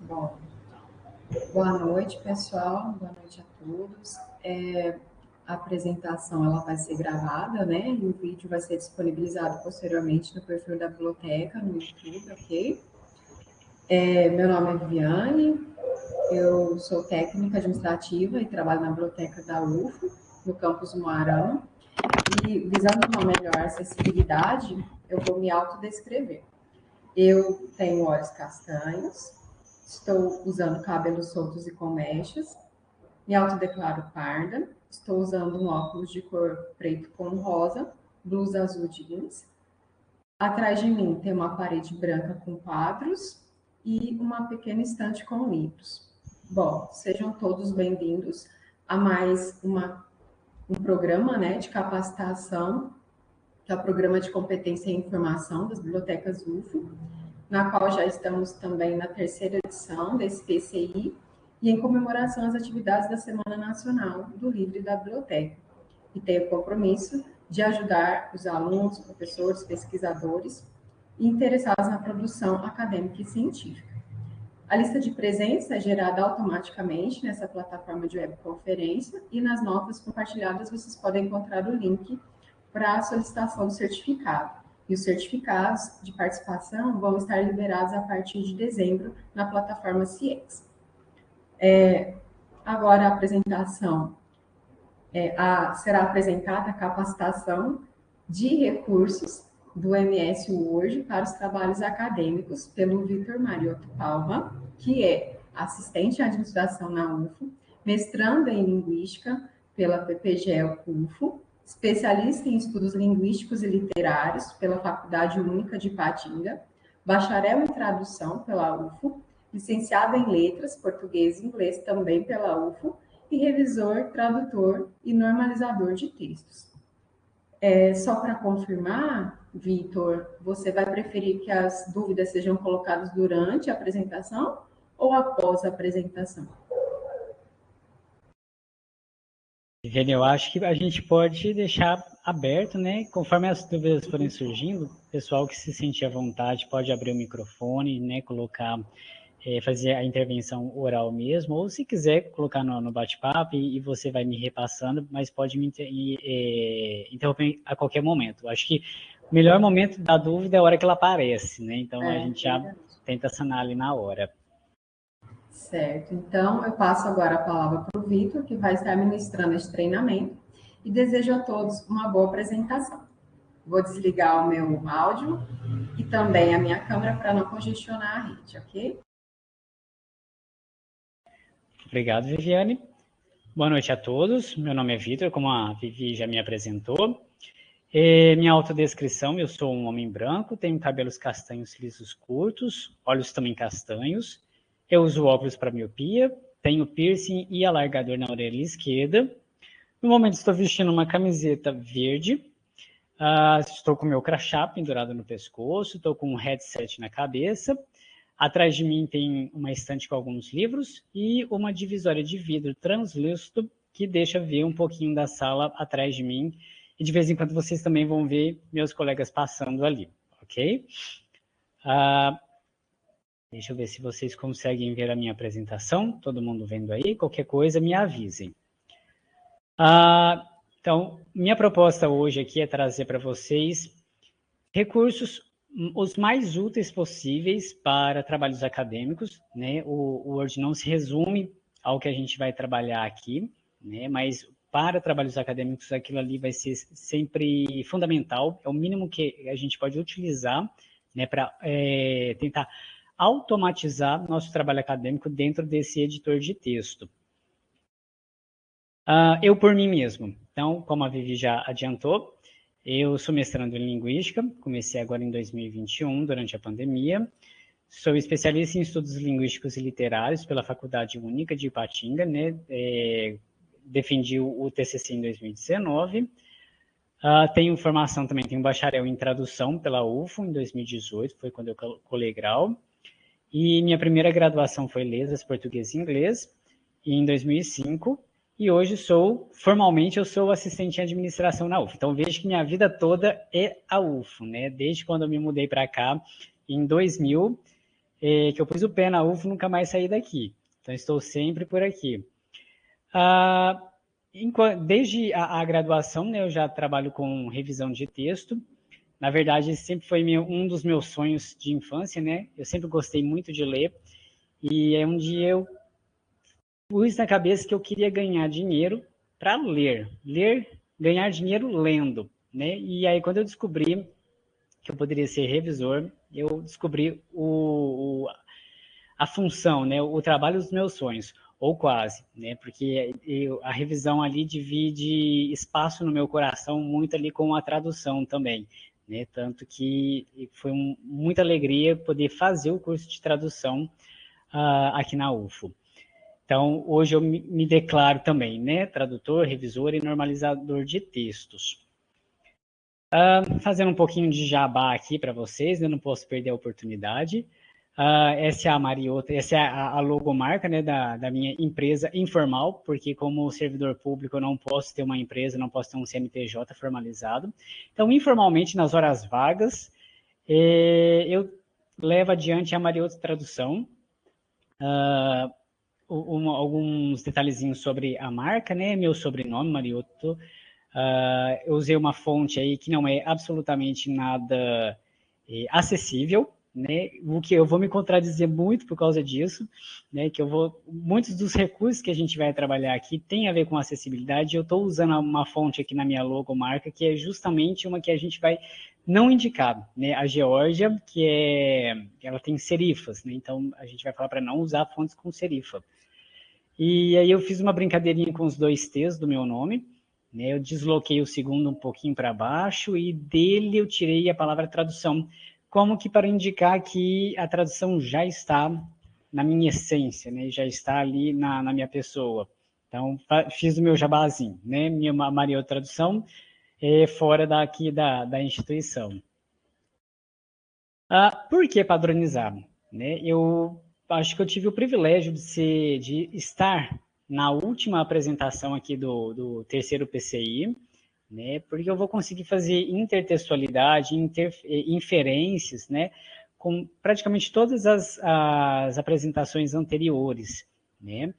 Bom, boa noite, pessoal. Boa noite a todos. A apresentação ela vai ser gravada, né? E o vídeo vai ser disponibilizado posteriormente no perfil da biblioteca no YouTube, ok? Meu nome é Viviane, eu sou técnica administrativa e trabalho na biblioteca da UFO, no campus Moarama. E visando uma melhor acessibilidade, eu vou me autodescrever. Eu tenho olhos castanhos, estou usando cabelos soltos e com mechas, me autodeclaro parda, estou usando um óculos de cor preto com rosa, blusa azul jeans. Atrás de mim tem uma parede branca com quadros e uma pequena estante com livros. Bom, sejam todos bem-vindos a mais um programa, né, de capacitação, que é o Programa de Competência em Informação das Bibliotecas UFO, na qual já estamos também na terceira edição desse PCI, e em comemoração às atividades da Semana Nacional do Livro e da Biblioteca. E tenho o compromisso de ajudar os alunos, professores, pesquisadores e interessados na produção acadêmica e científica. A lista de presença é gerada automaticamente nessa plataforma de webconferência e nas notas compartilhadas vocês podem encontrar o link para a solicitação do certificado. E os certificados de participação vão estar liberados a partir de dezembro na plataforma CIEX. Agora a apresentação será apresentada a capacitação de recursos do MS Word para os trabalhos acadêmicos pelo Vitor Mariotto Palma, que é assistente em administração na UFO, mestrando em linguística pela PPGEL UFO, especialista em estudos linguísticos e literários pela Faculdade Única de Ipatinga, bacharel em tradução pela UFO, licenciado em letras, português e inglês também pela UFO, e revisor, tradutor e normalizador de textos. Só para confirmar, Vitor, você vai preferir que as dúvidas sejam colocadas durante a apresentação ou após a apresentação? Viviane, eu acho que a gente pode deixar aberto, né? Conforme as dúvidas forem surgindo, o pessoal que se sentir à vontade pode abrir o microfone, né? Colocar, fazer a intervenção oral mesmo, ou se quiser colocar no bate-papo e você vai me repassando, mas pode me interromper a qualquer momento. Eu acho que o melhor momento da dúvida é a hora que ela aparece, né? Então a gente já tenta sanar ali na hora. Certo, então eu passo agora a palavra para o Vitor, que vai estar ministrando esse treinamento, e desejo a todos uma boa apresentação. Vou desligar o meu áudio e também a minha câmera para não congestionar a rede, ok? Obrigado, Viviane. Boa noite a todos. Meu nome é Vitor, como a Vivi já me apresentou. Minha autodescrição, eu sou um homem branco, tenho cabelos castanhos lisos curtos, olhos também castanhos. Eu uso óculos para miopia, tenho piercing e alargador na orelha esquerda. No momento estou vestindo uma camiseta verde, estou com meu crachá pendurado no pescoço, estou com um headset na cabeça. Atrás de mim tem uma estante com alguns livros e uma divisória de vidro translúcido que deixa ver um pouquinho da sala atrás de mim. E de vez em quando vocês também vão ver meus colegas passando ali, ok? Deixa eu ver se vocês conseguem ver a minha apresentação. Todo mundo vendo aí? Qualquer coisa, me avisem. Então, minha proposta hoje aqui é trazer para vocês recursos os mais úteis possíveis para trabalhos acadêmicos, né? O Word não se resume ao que a gente vai trabalhar aqui, né? Mas para trabalhos acadêmicos aquilo ali vai ser sempre fundamental, é o mínimo que a gente pode utilizar, né? Para tentar automatizar nosso trabalho acadêmico dentro desse editor de texto. Eu por mim mesmo. Então, como a Vivi já adiantou, eu sou mestrando em Linguística, comecei agora em 2021, durante a pandemia. Sou especialista em estudos linguísticos e literários pela Faculdade Única de Ipatinga, né? Defendi o TCC em 2019. Tenho formação também, tenho bacharel em tradução pela UFO em 2018, foi quando eu colei grau. E minha primeira graduação foi Letras, Português e Inglês, em 2005. E hoje formalmente eu sou assistente em administração na UFO. Então vejo que minha vida toda é a UFO, né? Desde quando eu me mudei para cá, em 2000, que eu pus o pé na UFO, nunca mais saí daqui. Então, estou sempre por aqui. Desde a graduação, né, eu já trabalho com revisão de texto. Na verdade, sempre foi um dos meus sonhos de infância, né? Eu sempre gostei muito de ler. E um dia eu pus na cabeça que eu queria ganhar dinheiro para ler. Ganhar dinheiro lendo, né? E aí, quando eu descobri que eu poderia ser revisor, eu descobri a função, né? O trabalho dos meus sonhos, ou quase, né? Porque a revisão ali divide espaço no meu coração muito ali com a tradução também, né? Tanto que foi muita alegria poder fazer o curso de tradução aqui na UFO. Então, hoje eu me declaro também, né? Tradutor, revisor e normalizador de textos. Fazendo um pouquinho de jabá aqui para vocês, né? Não posso perder a oportunidade. Essa é a Mariota, essa é a logomarca, né, da minha empresa informal, porque como servidor público eu não posso ter uma empresa, não posso ter um CNPJ formalizado. Então, informalmente, nas horas vagas, eu levo adiante a Mariota Tradução. Alguns detalhezinhos sobre a marca, né, meu sobrenome, Mariotto. Eu usei uma fonte aí que não é absolutamente nada acessível, né? O que eu vou me contradizer muito por causa disso, né? Muitos dos recursos que a gente vai trabalhar aqui tem a ver com acessibilidade. Eu estou usando uma fonte aqui na minha logomarca que é justamente uma que a gente vai não indicar, né? A Geórgia, ela tem serifas, né? Então a gente vai falar para não usar fontes com serifa. E aí eu fiz uma brincadeirinha com os 2 T's do meu nome, né? Eu desloquei o segundo um pouquinho para baixo e dele eu tirei a palavra tradução, como que para indicar que a tradução já está na minha essência, né? Já está ali na minha pessoa. Então, fiz o meu jabazinho, né? Minha Mariotto Tradução fora daqui da instituição. Por que padronizar? Né? Eu acho que eu tive o privilégio de estar na última apresentação aqui do terceiro PCI, né? Porque eu vou conseguir fazer intertextualidade, inferências, né? Com praticamente todas as apresentações anteriores, né?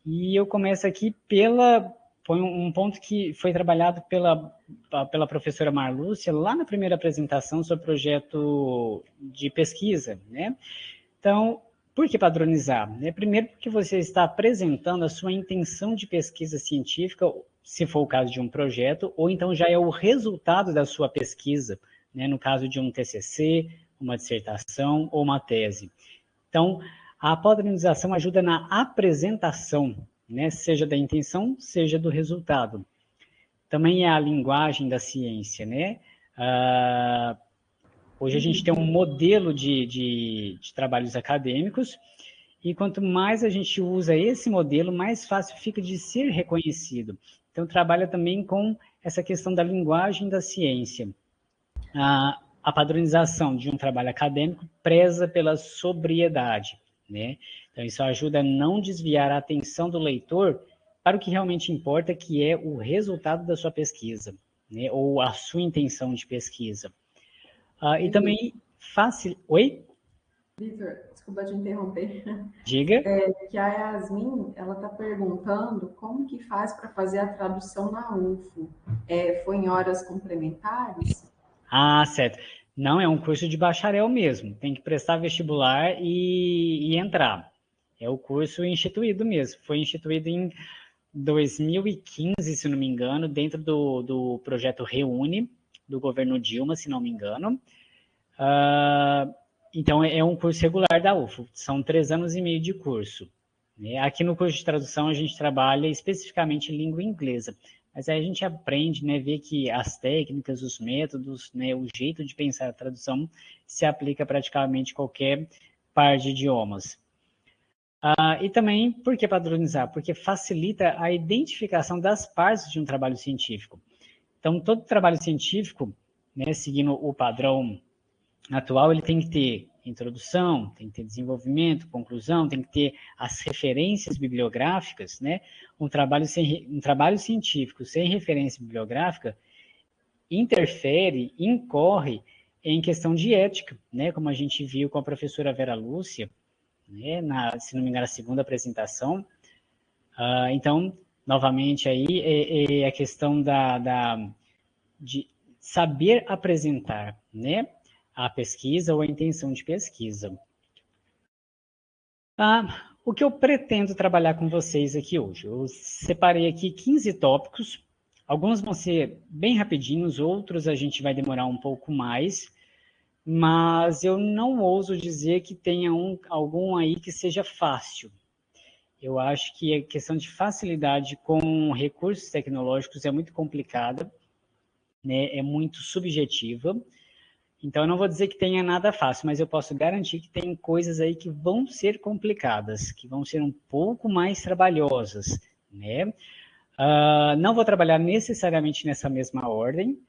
E eu começo aqui foi um ponto que foi trabalhado pela professora Marlúcia lá na primeira apresentação sobre o projeto de pesquisa, né? Então, por que padronizar? Primeiro, porque você está apresentando a sua intenção de pesquisa científica, se for o caso de um projeto, ou então já é o resultado da sua pesquisa, né? No caso de um TCC, uma dissertação ou uma tese. Então, a padronização ajuda na apresentação, né? Seja da intenção, seja do resultado. Também é a linguagem da ciência, né? Hoje a gente tem um modelo de trabalhos acadêmicos e quanto mais a gente usa esse modelo, mais fácil fica de ser reconhecido. Então, trabalha também com essa questão da linguagem da ciência. A padronização de um trabalho acadêmico preza pela sobriedade, né? Então, isso ajuda a não desviar a atenção do leitor para o que realmente importa, que é o resultado da sua pesquisa, né? Ou a sua intenção de pesquisa. E também Oi? Vitor, desculpa te interromper. Diga. Que a Yasmin, ela está perguntando como que faz para fazer a tradução na UFO. Foi em horas complementares? Certo. Não, é um curso de bacharel mesmo. Tem que prestar vestibular e entrar. É o curso instituído mesmo. Foi instituído em 2015, se não me engano, dentro do projeto Reúne, do governo Dilma, se não me engano. Então, é um curso regular da UFO. São 3 anos e meio de curso. Aqui no curso de tradução, a gente trabalha especificamente em língua inglesa. Mas aí a gente aprende, né, vê que as técnicas, os métodos, né, o jeito de pensar a tradução se aplica a praticamente qualquer par de idiomas. E também, por que padronizar? Porque facilita a identificação das partes de um trabalho científico. Então, todo trabalho científico, né, seguindo o padrão atual, ele tem que ter introdução, tem que ter desenvolvimento, conclusão, tem que ter as referências bibliográficas, né? Um trabalho científico sem referência bibliográfica interfere, incorre em questão de ética, né, como a gente viu com a professora Vera Lúcia, né, se não me engano, a segunda apresentação. Então, novamente aí, é a questão de saber apresentar, né, a pesquisa ou a intenção de pesquisa. O que eu pretendo trabalhar com vocês aqui hoje? Eu separei aqui 15 tópicos, alguns vão ser bem rapidinhos, outros a gente vai demorar um pouco mais, mas eu não ouso dizer que tenha algum aí que seja fácil. Eu acho que a questão de facilidade com recursos tecnológicos é muito complicada, né? É muito subjetiva. Então, eu não vou dizer que tenha nada fácil, mas eu posso garantir que tem coisas aí que vão ser complicadas, que vão ser um pouco mais trabalhosas, né? Não vou trabalhar necessariamente nessa mesma ordem,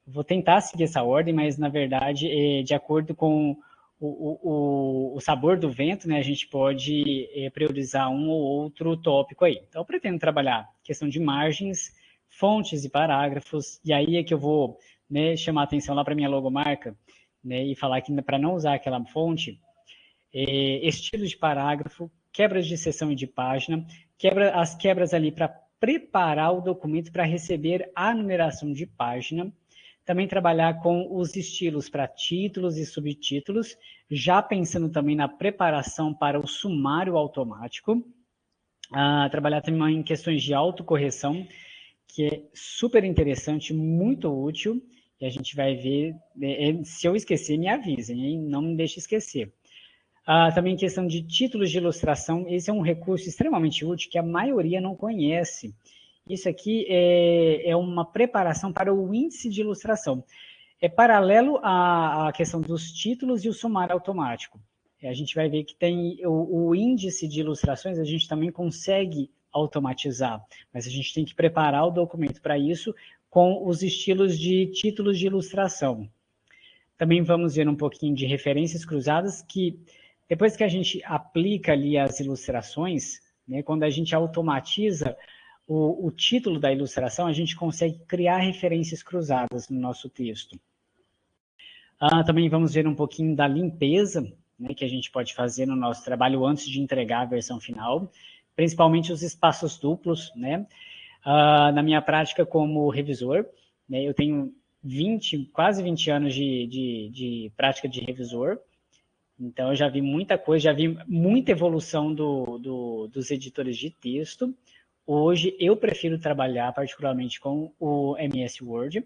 vou tentar seguir essa ordem, mas, na verdade, de acordo com o sabor do vento, né, a gente pode priorizar um ou outro tópico aí. Então, eu pretendo trabalhar questão de margens, fontes e parágrafos, e aí é que eu vou, né, chamar a atenção lá para minha logomarca, né, e falar que para não usar aquela fonte, estilo de parágrafo, quebras de seção e de página, as quebras ali para preparar o documento para receber a numeração de página, também trabalhar com os estilos para títulos e subtítulos, já pensando também na preparação para o sumário automático, trabalhar também em questões de autocorreção, que é super interessante, muito útil, e a gente vai ver, se eu esquecer, me avisem, hein? Não me deixe esquecer. Também questão de títulos de ilustração, esse é um recurso extremamente útil que a maioria não conhece. Isso aqui é uma preparação para o índice de ilustração. É paralelo à questão dos títulos e o sumário automático. A gente vai ver que tem o índice de ilustrações, a gente também consegue automatizar, mas a gente tem que preparar o documento para isso com os estilos de títulos de ilustração. Também vamos ver um pouquinho de referências cruzadas, que depois que a gente aplica ali as ilustrações, né, quando a gente automatiza o título da ilustração, a gente consegue criar referências cruzadas no nosso texto. Também vamos ver um pouquinho da limpeza, né, que a gente pode fazer no nosso trabalho antes de entregar a versão final, principalmente os espaços duplos, né? Na minha prática como revisor, né, eu tenho quase 20 anos de prática de revisor, então eu já vi muita coisa, já vi muita evolução dos editores de texto. Hoje eu prefiro trabalhar particularmente com o MS Word,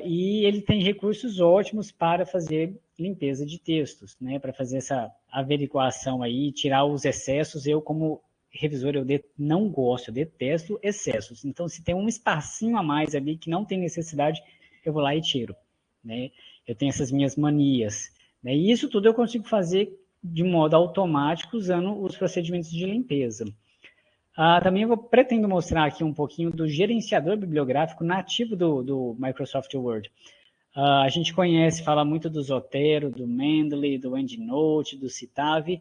e ele tem recursos ótimos para fazer limpeza de textos, né, para fazer essa averiguação aí, tirar os excessos. Eu, como revisor, eu não gosto, eu detesto excessos. Então, se tem um espacinho a mais ali que não tem necessidade, eu vou lá e tiro, né? Eu tenho essas minhas manias, né? E isso tudo eu consigo fazer de modo automático usando os procedimentos de limpeza. Também eu pretendo mostrar aqui um pouquinho do gerenciador bibliográfico nativo do Microsoft Word. A gente conhece, fala muito do Zotero, do Mendeley, do EndNote, do Citave,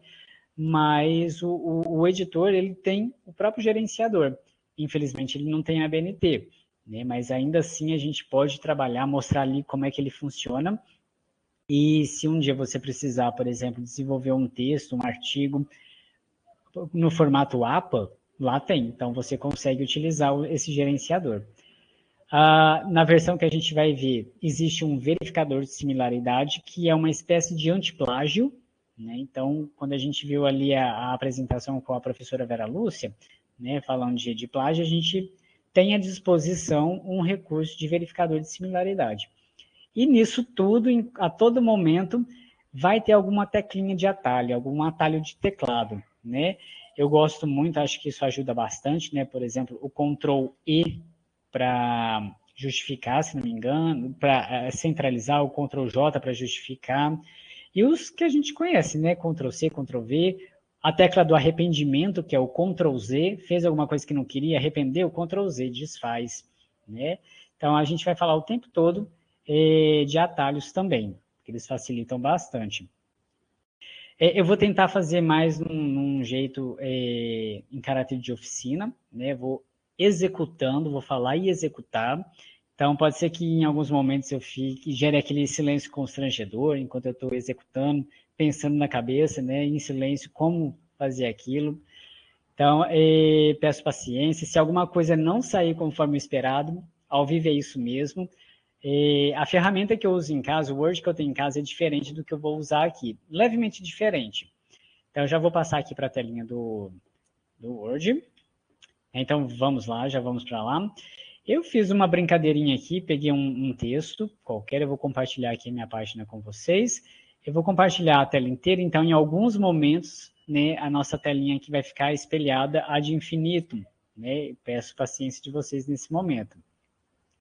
mas o editor ele tem o próprio gerenciador. Infelizmente, ele não tem a ABNT, né? Mas ainda assim a gente pode trabalhar, mostrar ali como é que ele funciona. E se um dia você precisar, por exemplo, desenvolver um texto, um artigo no formato APA, lá tem. Então, você consegue utilizar esse gerenciador. Na versão que a gente vai ver, existe um verificador de similaridade, que é uma espécie de antiplágio, né? Então, quando a gente viu ali a apresentação com a professora Vera Lúcia, né, falando de plágio, a gente tem à disposição um recurso de verificador de similaridade. E nisso tudo, a todo momento, vai ter alguma teclinha de atalho, algum atalho de teclado, né? Eu gosto muito, acho que isso ajuda bastante, né? Por exemplo, o Ctrl E para justificar, se não me engano, para centralizar, o Ctrl J para justificar. E os que a gente conhece, né? Ctrl C, Ctrl V, a tecla do arrependimento, que é o Ctrl Z, fez alguma coisa que não queria, arrependeu, Ctrl Z, desfaz, né? Então, a gente vai falar o tempo todo de atalhos também, que eles facilitam bastante. Eu vou tentar fazer mais num jeito em caráter de oficina, né? Vou executando, vou falar e executar. Então, pode ser que em alguns momentos eu gere aquele silêncio constrangedor, enquanto eu estou executando, pensando na cabeça, né, em silêncio, como fazer aquilo. Então, peço paciência. Se alguma coisa não sair conforme o esperado, ao vivo é isso mesmo. A ferramenta que eu uso em casa, o Word que eu tenho em casa, é diferente do que eu vou usar aqui, levemente diferente. Então, eu já vou passar aqui para a telinha do Word. Então, vamos lá, já vamos para lá. Eu fiz uma brincadeirinha aqui, peguei um texto qualquer, eu vou compartilhar aqui a minha página com vocês. Eu vou compartilhar a tela inteira, então, em alguns momentos, né, a nossa telinha aqui vai ficar espelhada ad infinito. Né? Peço paciência de vocês nesse momento.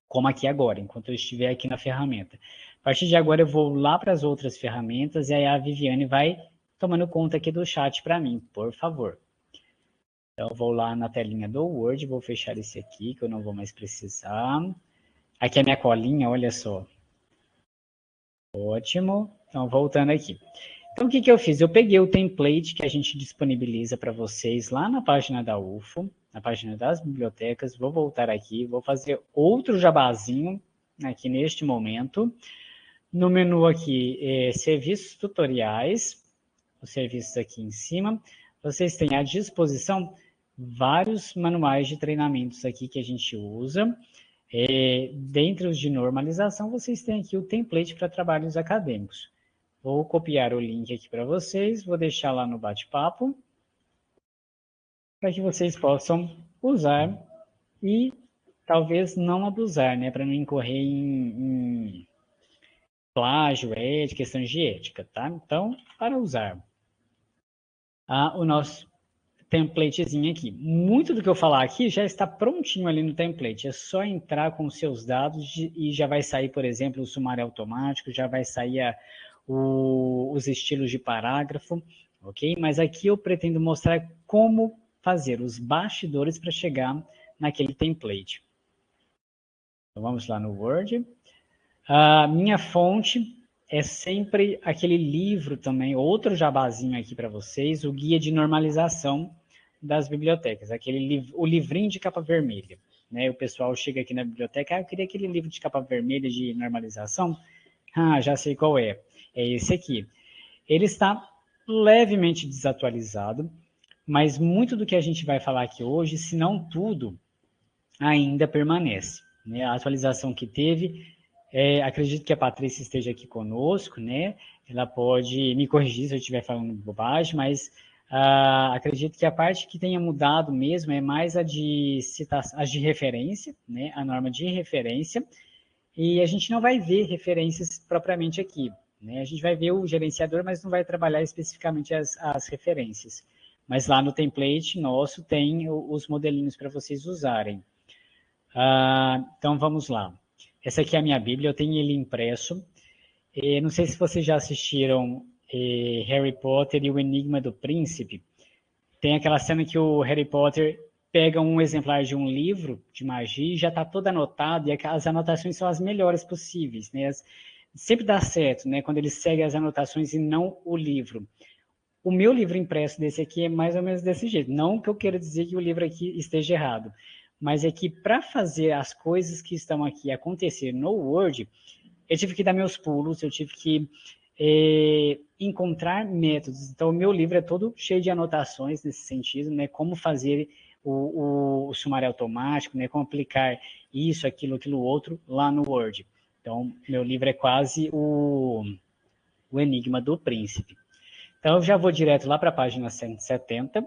Como aqui agora, enquanto eu estiver aqui na ferramenta. A partir de agora, eu vou lá para as outras ferramentas, e aí a Viviane vai tomando conta aqui do chat para mim, por favor. Então, eu vou lá na telinha do Word, vou fechar esse aqui, que eu não vou mais precisar. Aqui é a minha colinha, olha só. Ótimo. Então, voltando aqui. Então, o que eu fiz? Eu peguei o template que a gente disponibiliza para vocês lá na página da UFO, na página das bibliotecas. Vou voltar aqui, vou fazer outro jabazinho aqui neste momento. No menu aqui, serviços tutoriais, os serviços aqui em cima. Vocês têm à disposição vários manuais de treinamentos aqui que a gente usa. Dentre os de normalização, vocês têm aqui o template para trabalhos acadêmicos. Vou copiar o link aqui para vocês, vou deixar lá no bate-papo, para que vocês possam usar e talvez não abusar, né, para não incorrer em plágio, ética, questões de ética, tá? Então, para usar o nosso templatezinho aqui. Muito do que eu falar aqui já está prontinho ali no template. É só entrar com os seus dados e já vai sair, por exemplo, o sumário automático, já vai sair os estilos de parágrafo, ok? Mas aqui eu pretendo mostrar como fazer os bastidores para chegar naquele template. Então, vamos lá no Word. A minha fonte é sempre aquele livro também, outro jabazinho aqui para vocês, o Guia de Normalização das Bibliotecas, o livrinho de capa vermelha. Né? O pessoal chega aqui na biblioteca, eu queria aquele livro de capa vermelha de normalização. Já sei qual é. É esse aqui. Ele está levemente desatualizado, mas muito do que a gente vai falar aqui hoje, se não tudo, ainda permanece. Né? A atualização que teve, acredito que a Patrícia esteja aqui conosco, né? Ela pode me corrigir se eu estiver falando bobagem, mas acredito que a parte que tenha mudado mesmo é mais a de citação, as de referência, né? A norma de referência, e a gente não vai ver referências propriamente aqui. Né? A gente vai ver o gerenciador, mas não vai trabalhar especificamente as referências. Mas lá no template nosso tem os modelinhos para vocês usarem. Então, vamos lá. Essa aqui é a minha Bíblia, eu tenho ele impresso. Não sei se vocês já assistiram Harry Potter e o Enigma do Príncipe. Tem aquela cena que o Harry Potter pega um exemplar de um livro de magia e já está todo anotado, e as anotações são as melhores possíveis. Né? Sempre dá certo, né? Quando ele segue as anotações e não o livro. O meu livro impresso desse aqui é mais ou menos desse jeito. Não que eu queira dizer que o livro aqui esteja errado, mas é que para fazer as coisas que estão aqui acontecer no Word, eu tive que dar meus pulos, eu tive que encontrar métodos. Então, o meu livro é todo cheio de anotações nesse sentido, né? Como fazer o sumário automático, né? Como aplicar isso, aquilo outro lá no Word. Então, meu livro é quase o Enigma do Príncipe. Então, eu já vou direto lá para a página 170,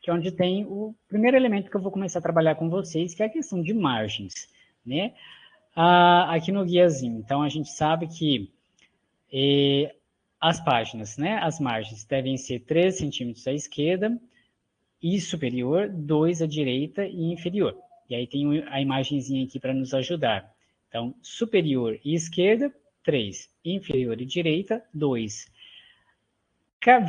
que é onde tem o primeiro elemento que eu vou começar a trabalhar com vocês, que é a questão de margens, né? Aqui no guiazinho. Então, a gente sabe que as páginas, né, as margens devem ser 3 centímetros à esquerda e superior, 2 à direita e inferior. E aí tem a imagenzinha aqui para nos ajudar. Então, superior e esquerda, 3. Inferior e direita, 2.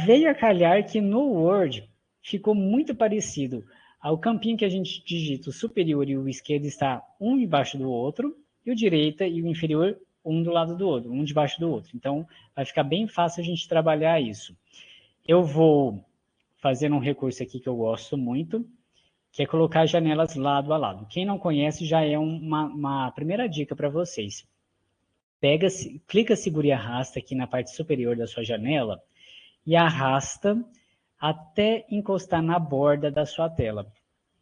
Veio a calhar que no Word ficou muito parecido ao campinho que a gente digita, o superior e o esquerdo está um embaixo do outro, e o direita e o inferior um do lado do outro, um debaixo do outro. Então, vai ficar bem fácil a gente trabalhar isso. Eu vou fazer um recurso aqui que eu gosto muito, que é colocar janelas lado a lado. Quem não conhece, já é uma primeira dica para vocês. Clica, segura e arrasta aqui na parte superior da sua janela e arrasta até encostar na borda da sua tela.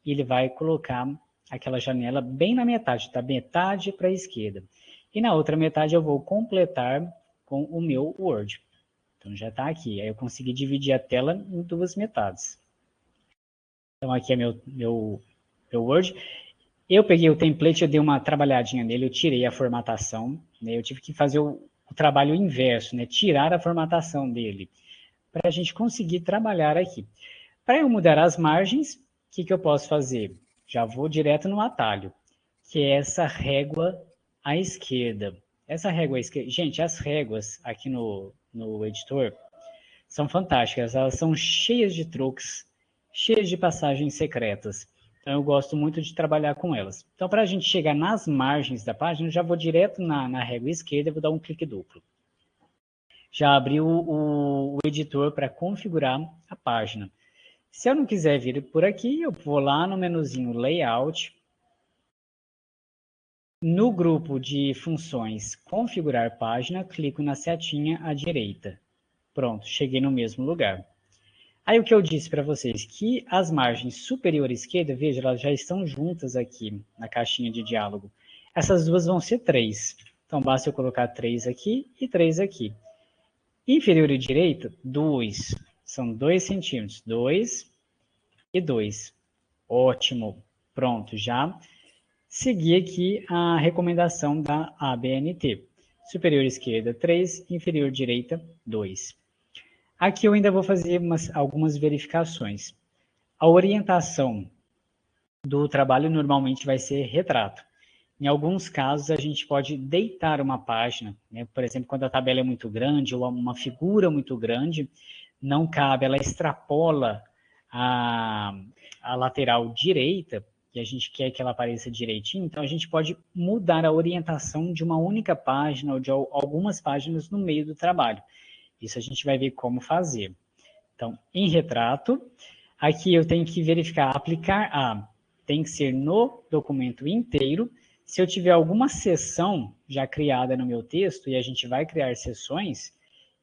E ele vai colocar aquela janela bem na metade, da metade para a esquerda. E na outra metade eu vou completar com o meu Word. Então já está aqui. Aí eu consegui dividir a tela em duas metades. Então aqui é meu Word. Eu peguei o template, eu dei uma trabalhadinha nele, eu tirei a formatação, né? Eu tive que fazer o trabalho inverso, né? Tirar a formatação dele, para a gente conseguir trabalhar aqui. Para eu mudar as margens, o que eu posso fazer? Já vou direto no atalho, que é essa régua à esquerda. Essa régua à esquerda, gente, as réguas aqui no editor são fantásticas, elas são cheias de truques, cheias de passagens secretas. Então, eu gosto muito de trabalhar com elas. Então, para a gente chegar nas margens da página, eu já vou direto na régua esquerda e vou dar um clique duplo. Já abri o editor para configurar a página. Se eu não quiser vir por aqui, eu vou lá no menuzinho Layout. No grupo de funções Configurar página, clico na setinha à direita. Pronto, cheguei no mesmo lugar. Aí o que eu disse para vocês, que as margens superior e esquerda, veja, elas já estão juntas aqui na caixinha de diálogo. Essas duas vão ser 3. Então, basta eu colocar 3 aqui e 3 aqui. Inferior e direita, 2. São 2 centímetros. 2 e 2. Ótimo. Pronto, já segui aqui a recomendação da ABNT. Superior esquerda, 3. Inferior direita, 2. Aqui eu ainda vou fazer algumas verificações. A orientação do trabalho normalmente vai ser retrato. Em alguns casos, a gente pode deitar uma página, né? Por exemplo, quando a tabela é muito grande ou uma figura muito grande, não cabe, ela extrapola a lateral direita, e a gente quer que ela apareça direitinho, então a gente pode mudar a orientação de uma única página ou de algumas páginas no meio do trabalho. Isso a gente vai ver como fazer. Então, em retrato, aqui eu tenho que verificar, aplicar tem que ser no documento inteiro. Se eu tiver alguma seção já criada no meu texto, e a gente vai criar seções,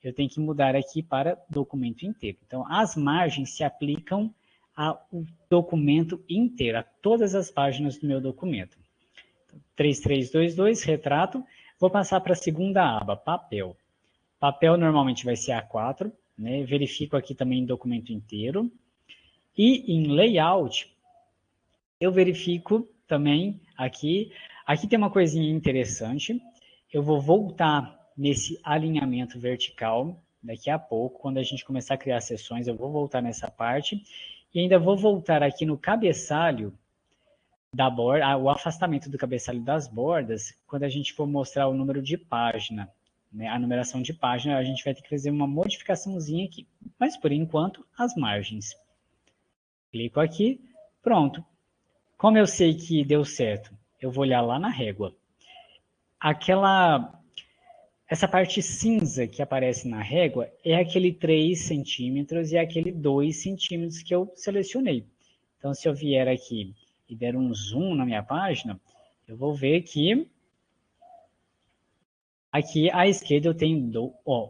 eu tenho que mudar aqui para documento inteiro. Então, as margens se aplicam ao documento inteiro, a todas as páginas do meu documento. 3322, retrato. Vou passar para a segunda aba, papel. Papel normalmente vai ser A4, né? Verifico aqui também em documento inteiro. E em layout, eu verifico também aqui. Aqui tem uma coisinha interessante. Eu vou voltar nesse alinhamento vertical daqui a pouco. Quando a gente começar a criar sessões, eu vou voltar nessa parte. E ainda vou voltar aqui no cabeçalho da borda, o afastamento do cabeçalho das bordas, quando a gente for mostrar o número de página. Né, a numeração de página, a gente vai ter que fazer uma modificaçãozinha aqui. Mas, por enquanto, as margens. Clico aqui, pronto. Como eu sei que deu certo, eu vou olhar lá na régua. Essa parte cinza que aparece na régua é aquele 3 centímetros e aquele 2 centímetros que eu selecionei. Então, se eu vier aqui e der um zoom na minha página, eu vou ver que aqui à esquerda eu tenho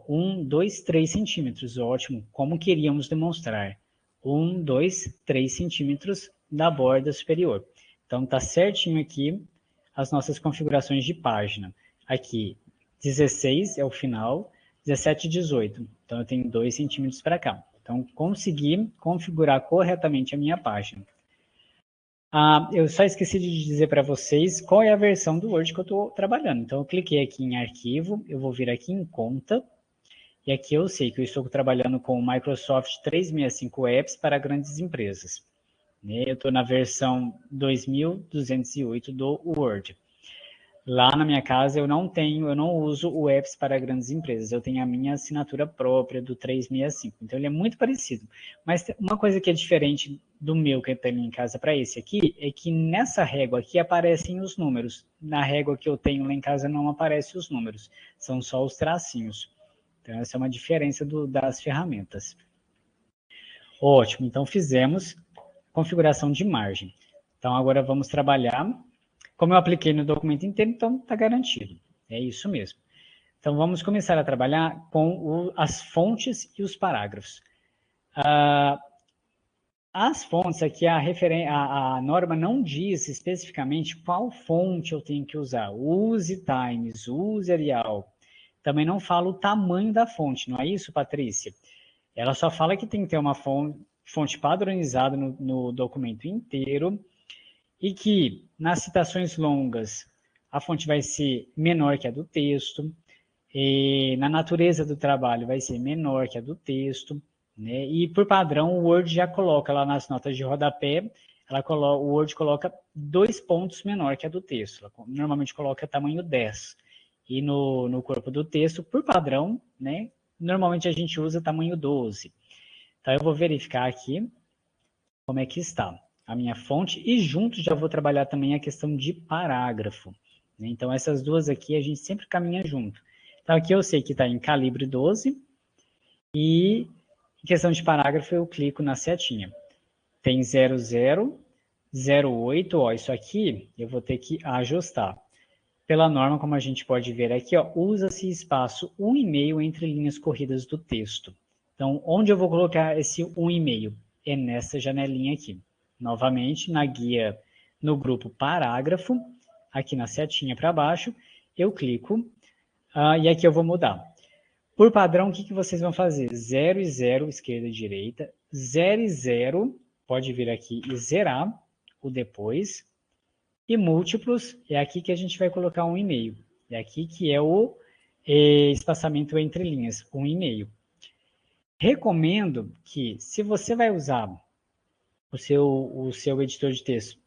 1, 2, 3 centímetros, ótimo, como queríamos demonstrar. 1, 2, 3 centímetros da borda superior. Então está certinho aqui as nossas configurações de página. Aqui 16 é o final, 17 e 18. Então eu tenho 2 centímetros para cá. Então consegui configurar corretamente a minha página. Eu só esqueci de dizer para vocês qual é a versão do Word que eu estou trabalhando. Então, eu cliquei aqui em arquivo, eu vou vir aqui em conta, e aqui eu sei que eu estou trabalhando com o Microsoft 365 Apps para grandes empresas. Eu estou na versão 2208 do Word. Lá na minha casa eu não uso o Apps para grandes empresas, eu tenho a minha assinatura própria do 365, então ele é muito parecido. Mas uma coisa que é diferente do meu que eu tenho em casa para esse aqui, é que nessa régua aqui aparecem os números. Na régua que eu tenho lá em casa não aparecem os números, são só os tracinhos. Então essa é uma diferença das ferramentas. Ótimo, então fizemos. configuração de margem. Então, agora vamos trabalhar. Como eu apliquei no documento inteiro, então está garantido. É isso mesmo. Então, vamos começar a trabalhar com as fontes e os parágrafos. As fontes aqui, a norma não diz especificamente qual fonte eu tenho que usar. Use Times, use Arial. Também não fala o tamanho da fonte, não é isso, Patrícia? Ela só fala que tem que ter uma fonte padronizada no documento inteiro e que nas citações longas a fonte vai ser menor que a do texto, e na natureza do trabalho vai ser menor que a do texto, e por padrão o Word já coloca lá nas notas de rodapé, o Word coloca 2 pontos menor que a do texto, ela normalmente coloca tamanho 10, e no corpo do texto, por padrão, né, normalmente a gente usa tamanho 12. Então eu vou verificar aqui como é que está a minha fonte, e junto já vou trabalhar também a questão de parágrafo. Então, essas duas aqui a gente sempre caminha junto. Então, aqui eu sei que está em calibre 12, e em questão de parágrafo eu clico na setinha. Tem 00, 08, ó, isso aqui eu vou ter que ajustar. Pela norma, como a gente pode ver aqui, usa-se espaço 1,5 entre linhas corridas do texto. Então, onde eu vou colocar esse 1,5? É nessa janelinha aqui. Novamente, na guia, no grupo parágrafo, aqui na setinha para baixo, eu clico, e aqui eu vou mudar. Por padrão, o que vocês vão fazer? 0 e 0, esquerda e direita, 0 e 0, pode vir aqui e zerar o depois, e múltiplos, é aqui que a gente vai colocar 1,5. É aqui que é o espaçamento entre linhas, 1,5. Recomendo que, se você vai usar o seu editor de texto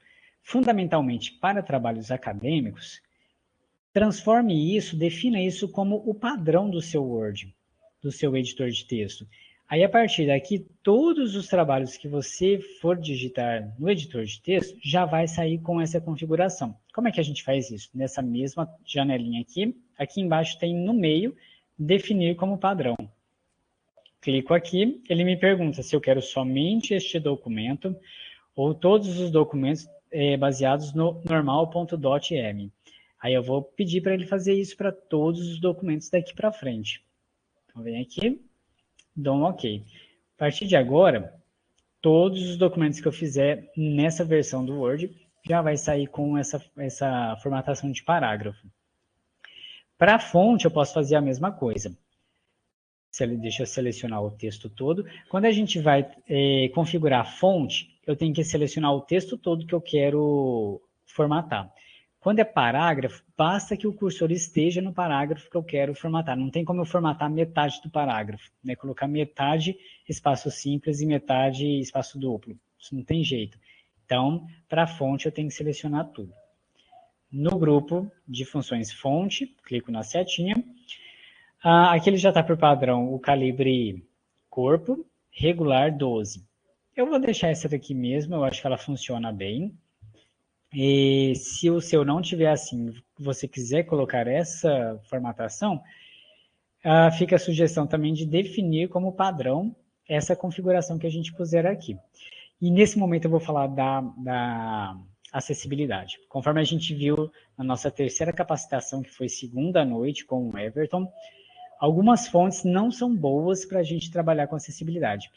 fundamentalmente para trabalhos acadêmicos, transforme isso, defina isso como o padrão do seu Word, do seu editor de texto. Aí, a partir daqui, todos os trabalhos que você for digitar no editor de texto já vai sair com essa configuração. Como é que a gente faz isso? Nessa mesma janelinha aqui embaixo tem no meio, definir como padrão. Clico aqui, ele me pergunta se eu quero somente este documento ou todos os documentos baseados no normal.dotm. Aí eu vou pedir para ele fazer isso para todos os documentos daqui para frente. Então, vem aqui, dou um OK. A partir de agora, todos os documentos que eu fizer nessa versão do Word já vai sair com essa formatação de parágrafo. Para a fonte, eu posso fazer a mesma coisa. Deixa eu selecionar o texto todo. Quando a gente vai configurar a fonte, eu tenho que selecionar o texto todo que eu quero formatar. Quando é parágrafo, basta que o cursor esteja no parágrafo que eu quero formatar. Não tem como eu formatar metade do parágrafo, né? Colocar metade espaço simples e metade espaço duplo. Isso não tem jeito. Então, para a fonte, eu tenho que selecionar tudo. No grupo de funções fonte, clico na setinha. Aqui ele já está por padrão o calibre corpo, regular 12. Eu vou deixar essa daqui mesmo, eu acho que ela funciona bem. E se o seu não tiver assim, você quiser colocar essa formatação, fica a sugestão também de definir como padrão essa configuração que a gente puser aqui. E nesse momento eu vou falar da acessibilidade. Conforme a gente viu na nossa terceira capacitação, que foi segunda noite com o Everton, algumas fontes não são boas para a gente trabalhar com acessibilidade.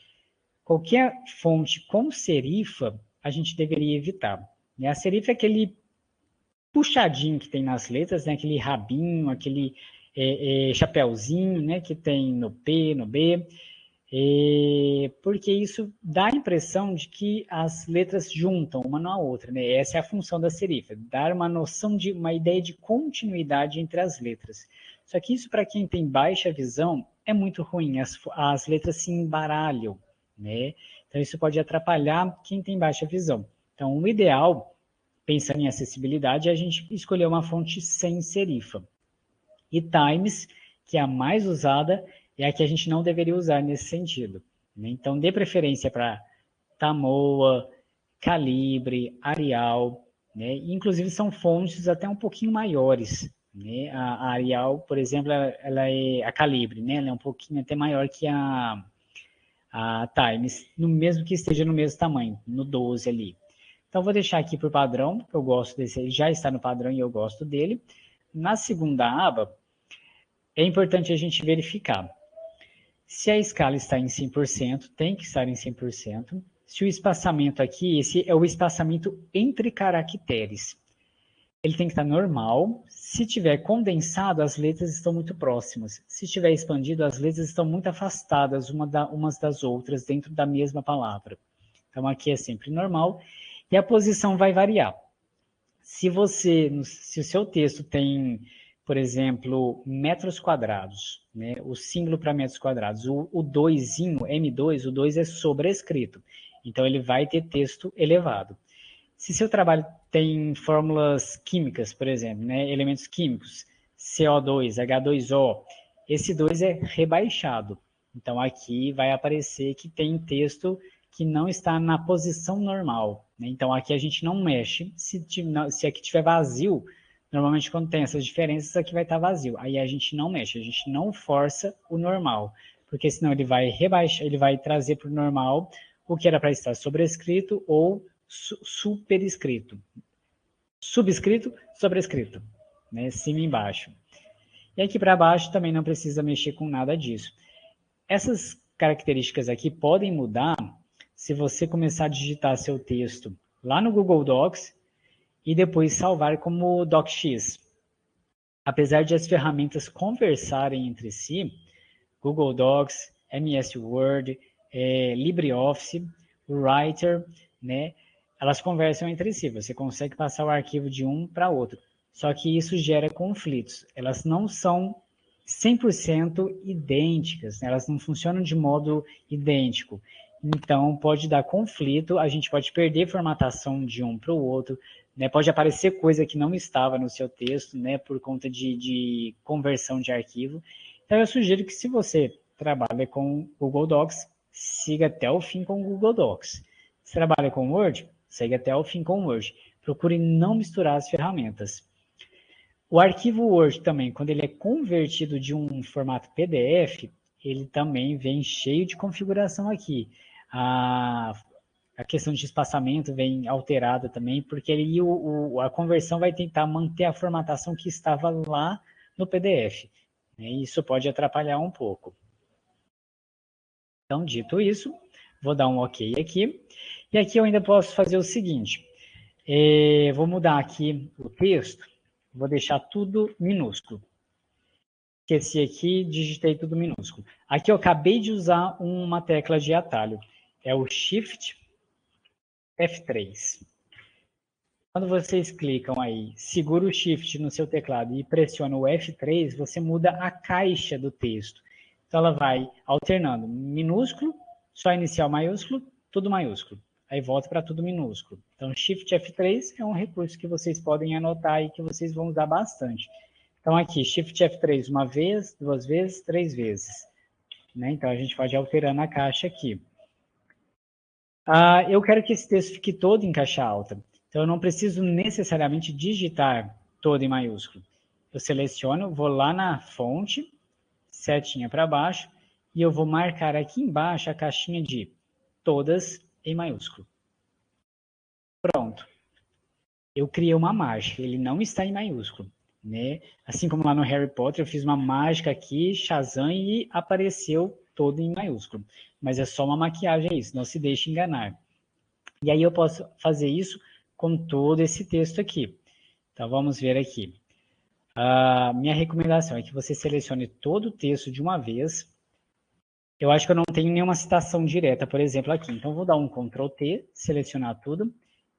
Qualquer fonte com serifa, a gente deveria evitar. A serifa é aquele puxadinho que tem nas letras, né? Aquele rabinho, aquele chapéuzinho, né? Que tem no P, no B, porque isso dá a impressão de que as letras juntam uma na outra, né? Essa é a função da serifa, dar uma noção de uma ideia de continuidade entre as letras. Só que isso, para quem tem baixa visão, é muito ruim, as letras se embaralham, né? Então isso pode atrapalhar quem tem baixa visão. Então o ideal, pensando em acessibilidade, é a gente escolher uma fonte sem serifa. E Times, que é a mais usada, é a que a gente não deveria usar nesse sentido. Então, dê preferência para Tamoa, Calibre, Arial, né? Inclusive são fontes até um pouquinho maiores, né? A Arial, por exemplo, ela é a Calibre, né? Ela é um pouquinho até maior que a a times, no mesmo que esteja no mesmo tamanho, no 12 ali. Então, vou deixar aqui por padrão, eu gosto desse, ele já está no padrão e eu gosto dele. Na segunda aba, é importante a gente verificar se a escala está em 100%, tem que estar em 100%. Se o espaçamento aqui, esse é o espaçamento entre caracteres. Ele tem que estar normal. Se tiver condensado, as letras estão muito próximas. Se tiver expandido, as letras estão muito afastadas umas das outras dentro da mesma palavra. Então, aqui é sempre normal. E a posição vai variar. Se o seu texto tem, por exemplo, metros quadrados, né, o símbolo para metros quadrados, o 2, M2, o 2 é sobrescrito. Então, ele vai ter texto elevado. Se seu trabalho tem fórmulas químicas, por exemplo, né, elementos químicos, CO2, H2O, esse 2 é rebaixado. Então, aqui vai aparecer que tem texto que não está na posição normal. Né? Então, aqui a gente não mexe. Se aqui tiver vazio, normalmente quando tem essas diferenças, aqui vai estar vazio. Aí a gente não mexe, a gente não força o normal, porque senão ele vai rebaixar, ele vai trazer para o normal o que era para estar sobrescrito ou superescrito. Subscrito, sobrescrito. Né? Cima e embaixo. E aqui para baixo também não precisa mexer com nada disso. Essas características aqui podem mudar se você começar a digitar seu texto lá no Google Docs e depois salvar como DocX. Apesar de as ferramentas conversarem entre si, Google Docs, MS Word, LibreOffice, Writer, né, elas conversam entre si. Você consegue passar o arquivo de um para outro. Só que isso gera conflitos. Elas não são 100% idênticas, né? Elas não funcionam de modo idêntico. Então, pode dar conflito, a gente pode perder formatação de um para o outro, né? Pode aparecer coisa que não estava no seu texto, né? Por conta de conversão de arquivo. Então, eu sugiro que se você trabalha com Google Docs, siga até o fim com o Google Docs. Se trabalha com Word, siga até o fim com o Word. Procure não misturar as ferramentas. O arquivo Word também, quando ele é convertido de um formato PDF, ele também vem cheio de configuração aqui. A questão de espaçamento vem alterada também, porque ele, a conversão vai tentar manter a formatação que estava lá no PDF. Né? Isso pode atrapalhar um pouco. Então, dito isso, vou dar um OK aqui. E aqui eu ainda posso fazer o seguinte. Vou mudar aqui o texto. Vou deixar tudo minúsculo. Esqueci aqui, digitei tudo minúsculo. Aqui eu acabei de usar uma tecla de atalho. É o Shift F3. Quando vocês clicam aí, segura o Shift no seu teclado e pressiona o F3, você muda a caixa do texto. Então ela vai alternando minúsculo, só inicial maiúsculo, tudo maiúsculo. Aí volta para tudo minúsculo. Então Shift F3 é um recurso que vocês podem anotar e que vocês vão usar bastante. Então aqui, Shift F3 uma vez, duas vezes, três vezes. Né? Então a gente pode ir alterando a caixa aqui. Eu quero que esse texto fique todo em caixa alta. Então, eu não preciso necessariamente digitar todo em maiúsculo. Eu seleciono, vou lá na fonte, setinha para baixo, e eu vou marcar aqui embaixo a caixinha de todas em maiúsculo. Pronto. Eu criei uma mágica, ele não está em maiúsculo. Né? Assim como lá no Harry Potter, eu fiz uma mágica aqui, Shazam, e apareceu todo em maiúsculo. Mas é só uma maquiagem isso, não se deixe enganar. E aí eu posso fazer isso com todo esse texto aqui. Então vamos ver aqui. Minha recomendação é que você selecione todo o texto de uma vez. Eu acho que eu não tenho nenhuma citação direta, por exemplo, aqui. Então vou dar um Ctrl T, selecionar tudo,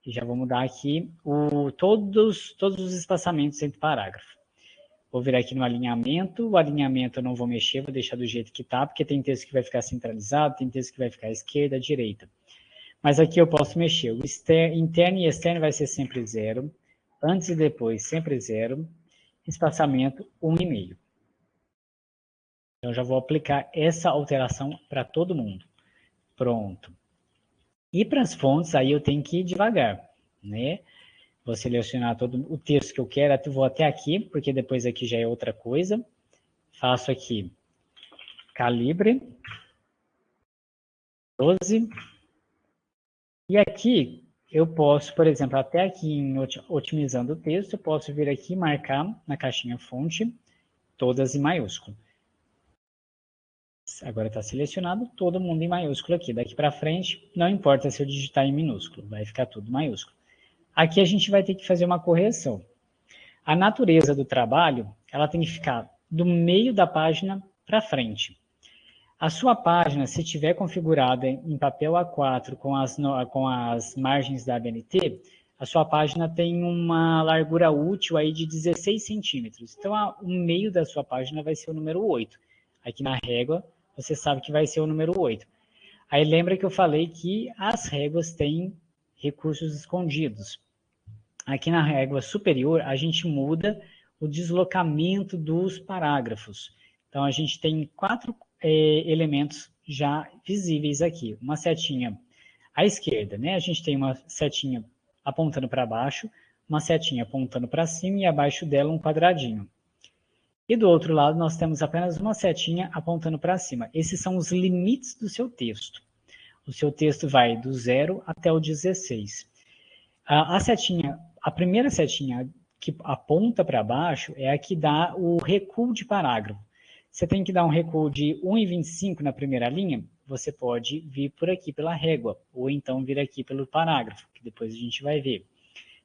e já vou mudar aqui todos os espaçamentos entre parágrafos. Vou vir aqui no alinhamento, o alinhamento eu não vou mexer, vou deixar do jeito que está, porque tem texto que vai ficar centralizado, tem texto que vai ficar à esquerda, à direita. Mas aqui eu posso mexer, o interno e externo vai ser sempre 0, antes e depois sempre 0, espaçamento 1,5. Então já vou aplicar essa alteração para todo mundo. Pronto. E para as fontes, aí eu tenho que ir devagar, né? Vou selecionar todo o texto que eu quero, vou até aqui, porque depois aqui já é outra coisa. Faço aqui calibre 12. E aqui eu posso, por exemplo, até aqui em otimizando o texto, eu posso vir aqui e marcar na caixinha fonte todas em maiúsculo. Agora está selecionado todo mundo em maiúsculo aqui. Daqui para frente, não importa se eu digitar em minúsculo, vai ficar tudo maiúsculo. Aqui a gente vai ter que fazer uma correção. A natureza do trabalho, ela tem que ficar do meio da página para frente. A sua página, se tiver configurada em papel A4 com as margens da ABNT, a sua página tem uma largura útil aí de 16 centímetros. Então, o meio da sua página vai ser o número 8. Aqui na régua, você sabe que vai ser o número 8. Aí lembra que eu falei que as réguas têm recursos escondidos. Aqui na régua superior, a gente muda o deslocamento dos parágrafos. Então, a gente tem 4 elementos já visíveis aqui. Uma setinha à esquerda, né? A gente tem uma setinha apontando para baixo, uma setinha apontando para cima e abaixo dela um quadradinho. E do outro lado, nós temos apenas uma setinha apontando para cima. Esses são os limites do seu texto. O seu texto vai do 0 até o 16. A primeira setinha que aponta para baixo é a que dá o recuo de parágrafo. Você tem que dar um recuo de 1,25 na primeira linha, você pode vir por aqui pela régua, ou então vir aqui pelo parágrafo, que depois a gente vai ver.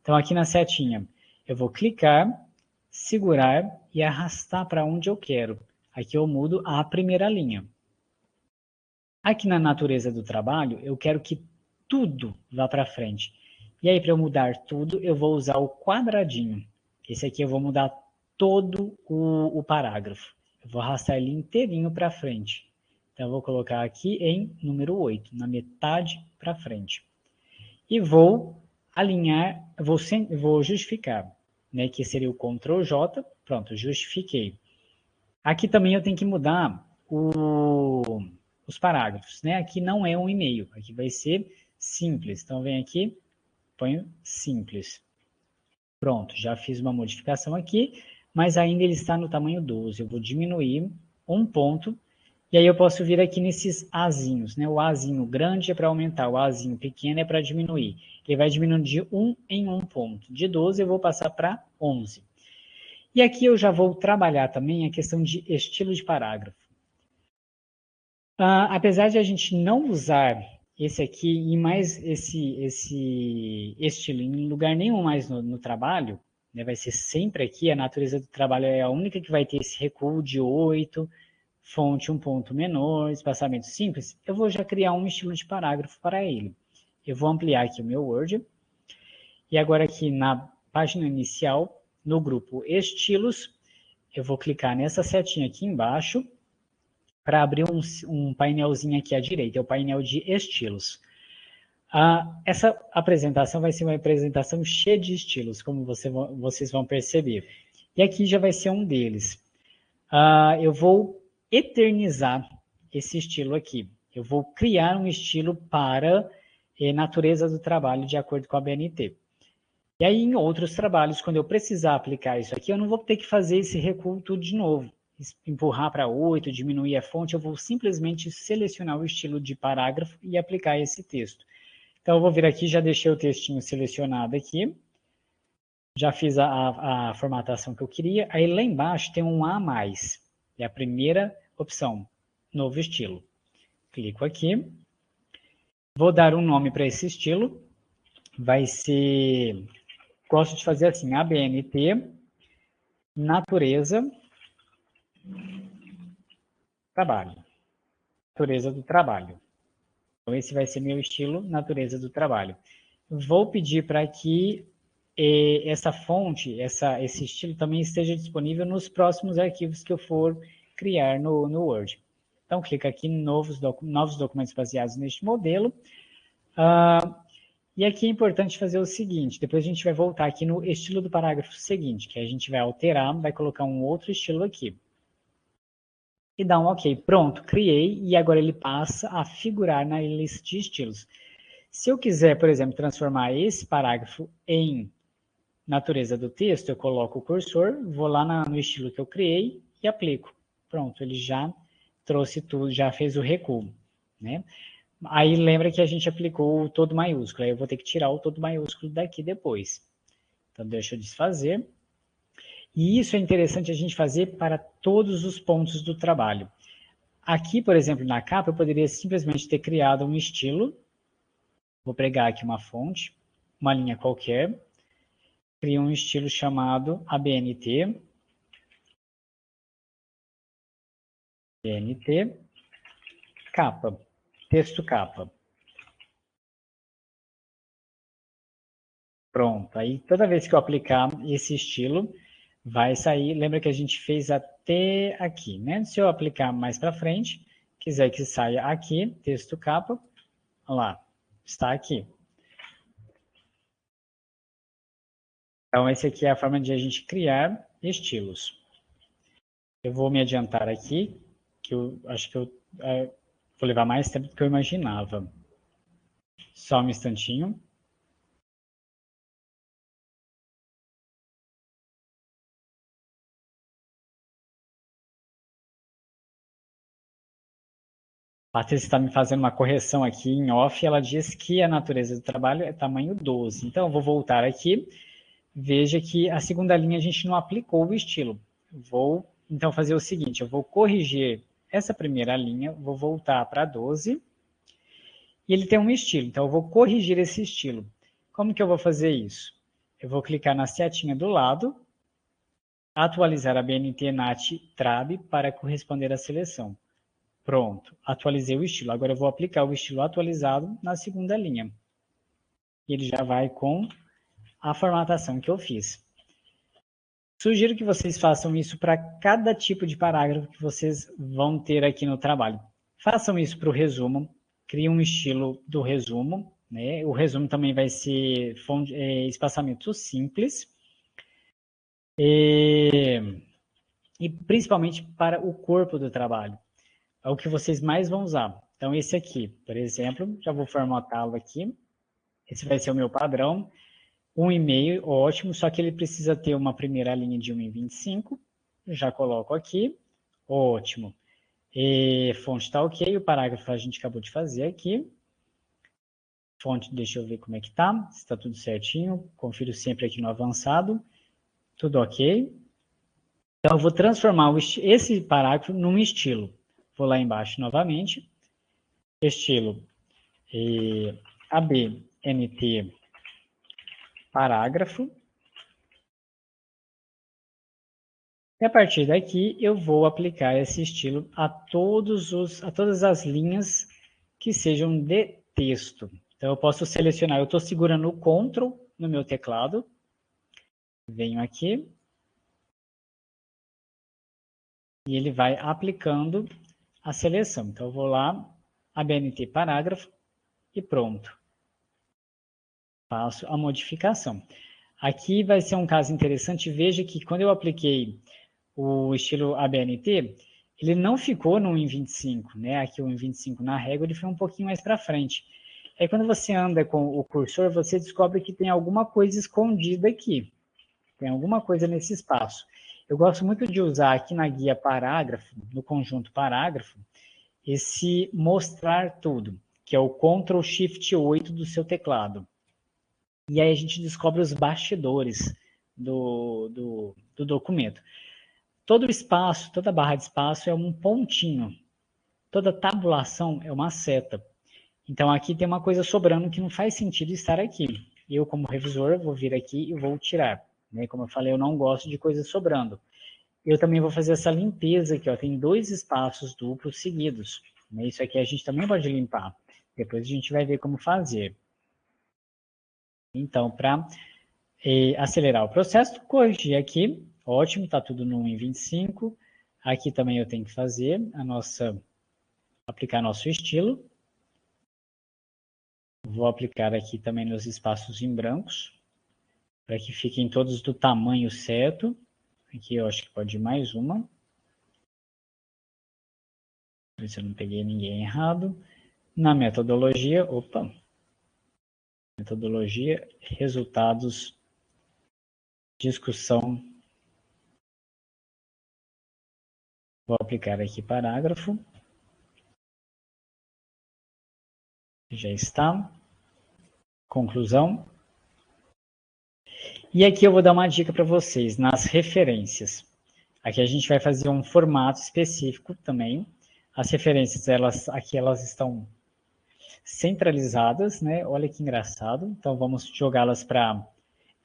Então, aqui na setinha, eu vou clicar, segurar e arrastar para onde eu quero. Aqui eu mudo a primeira linha. Aqui na natureza do trabalho, eu quero que tudo vá para frente. E aí, para eu mudar tudo, eu vou usar o quadradinho. Esse aqui eu vou mudar todo o parágrafo. Eu vou arrastar ele inteirinho para frente. Então, eu vou colocar aqui em número 8, na metade para frente. E vou alinhar, vou justificar, né, que seria o Ctrl J. Pronto, justifiquei. Aqui também eu tenho que mudar os parágrafos, né? Aqui não é um e-mail, aqui vai ser simples. Então, vem aqui, ponho simples. Pronto, já fiz uma modificação aqui, mas ainda ele está no tamanho 12. Eu vou diminuir um ponto, e aí eu posso vir aqui nesses azinhos, né? O azinho grande é para aumentar, o azinho pequeno é para diminuir. Ele vai diminuindo de 1 em 1 ponto. De 12 eu vou passar para 11. E aqui eu já vou trabalhar também a questão de estilo de parágrafo. Apesar de a gente não usar esse aqui e mais esse estilo em lugar nenhum mais no trabalho, né, vai ser sempre aqui, a natureza do trabalho é a única que vai ter esse recuo de 8, fonte um ponto menor, espaçamento simples, eu vou já criar um estilo de parágrafo para ele. Eu vou ampliar aqui o meu Word, e agora aqui na página inicial, no grupo estilos, eu vou clicar nessa setinha aqui embaixo, para abrir um painelzinho aqui à direita, é o painel de estilos. Essa apresentação vai ser uma apresentação cheia de estilos, como vocês vão perceber. E aqui já vai ser um deles. Eu vou eternizar esse estilo aqui. Eu vou criar um estilo para natureza do trabalho de acordo com a BNT. E aí, em outros trabalhos, quando eu precisar aplicar isso aqui, eu não vou ter que fazer esse recuo tudo de novo. Empurrar para 8, diminuir a fonte, eu vou simplesmente selecionar o estilo de parágrafo e aplicar esse texto. Então, eu vou vir aqui, já deixei o textinho selecionado aqui, já fiz a formatação que eu queria, aí lá embaixo tem um A+, é a primeira opção, novo estilo. Clico aqui, vou dar um nome para esse estilo, vai ser, gosto de fazer assim, ABNT, natureza, trabalho. Natureza do trabalho. Então, esse vai ser meu estilo, natureza do trabalho. Vou pedir para que essa fonte, esse estilo também esteja disponível nos próximos arquivos que eu for criar no Word. Então, clica aqui em novos documentos baseados neste modelo. E aqui é importante fazer o seguinte, depois a gente vai voltar aqui no estilo do parágrafo seguinte, que a gente vai alterar, vai colocar um outro estilo aqui. E dá um OK. Pronto, criei e agora ele passa a figurar na lista de estilos. Se eu quiser, por exemplo, transformar esse parágrafo em natureza do texto, eu coloco o cursor, vou lá no estilo que eu criei e aplico. Pronto, ele já trouxe tudo, já fez o recuo, né? Aí lembra que a gente aplicou o todo maiúsculo, aí eu vou ter que tirar o todo maiúsculo daqui depois. Então deixa eu desfazer. E isso é interessante a gente fazer para todos os pontos do trabalho. Aqui, por exemplo, na capa, eu poderia simplesmente ter criado um estilo. Vou pregar aqui uma fonte, uma linha qualquer. Crio um estilo chamado ABNT. ABNT capa. Texto capa. Pronto. Aí, toda vez que eu aplicar esse estilo, vai sair. Lembra que a gente fez até aqui, né? Se eu aplicar mais para frente, quiser que saia aqui, texto capa, olha lá, está aqui. Então, essa aqui é a forma de a gente criar estilos. Eu vou me adiantar aqui, que eu acho que eu vou levar mais tempo do que eu imaginava. Só um instantinho. Patrícia está me fazendo uma correção aqui em off, ela diz que a natureza do trabalho é tamanho 12. Então, eu vou voltar aqui. Veja que a segunda linha a gente não aplicou o estilo. Vou, então, fazer o seguinte, eu vou corrigir essa primeira linha, vou voltar para 12, e ele tem um estilo, então eu vou corrigir esse estilo. Como que eu vou fazer isso? Eu vou clicar na setinha do lado, atualizar a BNT NAT TRAB para corresponder à seleção. Pronto, atualizei o estilo. Agora eu vou aplicar o estilo atualizado na segunda linha. E ele já vai com a formatação que eu fiz. Sugiro que vocês façam isso para cada tipo de parágrafo que vocês vão ter aqui no trabalho. Façam isso para o resumo, criem um estilo do resumo, né? O resumo também vai ser espaçamento simples. E principalmente para o corpo do trabalho. É o que vocês mais vão usar. Então, esse aqui, por exemplo, já vou formatá-lo aqui. Esse vai ser o meu padrão. 1,5, ótimo, só que ele precisa ter uma primeira linha de 1,25. Já coloco aqui. Ótimo. E fonte está ok, o parágrafo a gente acabou de fazer aqui. Fonte, deixa eu ver como é que está. Está tudo certinho. Confiro sempre aqui no avançado. Tudo ok. Então, eu vou transformar esse parágrafo num estilo. Vou lá embaixo novamente. Estilo ABNT parágrafo. E a partir daqui, eu vou aplicar esse estilo a todas as linhas que sejam de texto. Então, eu posso selecionar, eu estou segurando o Ctrl no meu teclado, venho aqui, e ele vai aplicando a seleção. Então, eu vou lá, ABNT parágrafo, e pronto. Faço a modificação. Aqui vai ser um caso interessante, veja que quando eu apliquei o estilo ABNT, ele não ficou no 1,25, né? Aqui o 1,25 na régua, ele foi um pouquinho mais para frente. Aí quando você anda com o cursor, você descobre que tem alguma coisa escondida aqui. Tem alguma coisa nesse espaço. Eu gosto muito de usar aqui na guia parágrafo, no conjunto parágrafo, esse mostrar tudo, que é o Ctrl Shift 8 do seu teclado. E aí a gente descobre os bastidores do documento. Todo espaço, toda barra de espaço é um pontinho. Toda tabulação é uma seta. Então aqui tem uma coisa sobrando que não faz sentido estar aqui. Eu, como revisor, vou vir aqui e vou tirar. Né? Como eu falei, eu não gosto de coisas sobrando. Eu também vou fazer essa limpeza aqui. Ó. Tem 2 espaços duplos seguidos. Né? Isso aqui a gente também pode limpar. Depois a gente vai ver como fazer. Então, para acelerar o processo, corrigir aqui, ótimo, está tudo no 1,25. Aqui também eu tenho que fazer aplicar nosso estilo. Vou aplicar aqui também nos espaços em brancos, para que fiquem todos do tamanho certo. Aqui eu acho que pode ir mais uma. Ver se eu não peguei ninguém errado. Na metodologia, metodologia, resultados, discussão. Vou aplicar aqui parágrafo. Já está. Conclusão. E aqui eu vou dar uma dica para vocês, nas referências. Aqui a gente vai fazer um formato específico também. As referências, aqui elas estão centralizadas, né? Olha que engraçado. Então vamos jogá-las para a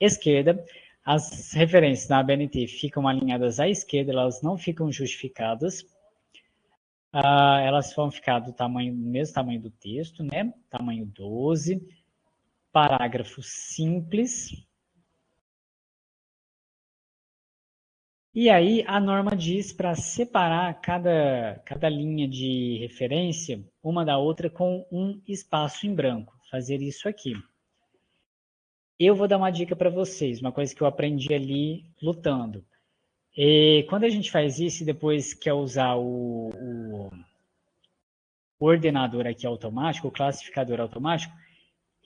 esquerda. As referências na ABNT ficam alinhadas à esquerda, elas não ficam justificadas. Elas vão ficar do mesmo tamanho do texto, né? Tamanho 12. Parágrafo simples. E aí a norma diz para separar cada linha de referência uma da outra com um espaço em branco. Fazer isso aqui. Eu vou dar uma dica para vocês, uma coisa que eu aprendi ali lutando. Quando a gente faz isso e depois quer usar o ordenador aqui automático, o classificador automático,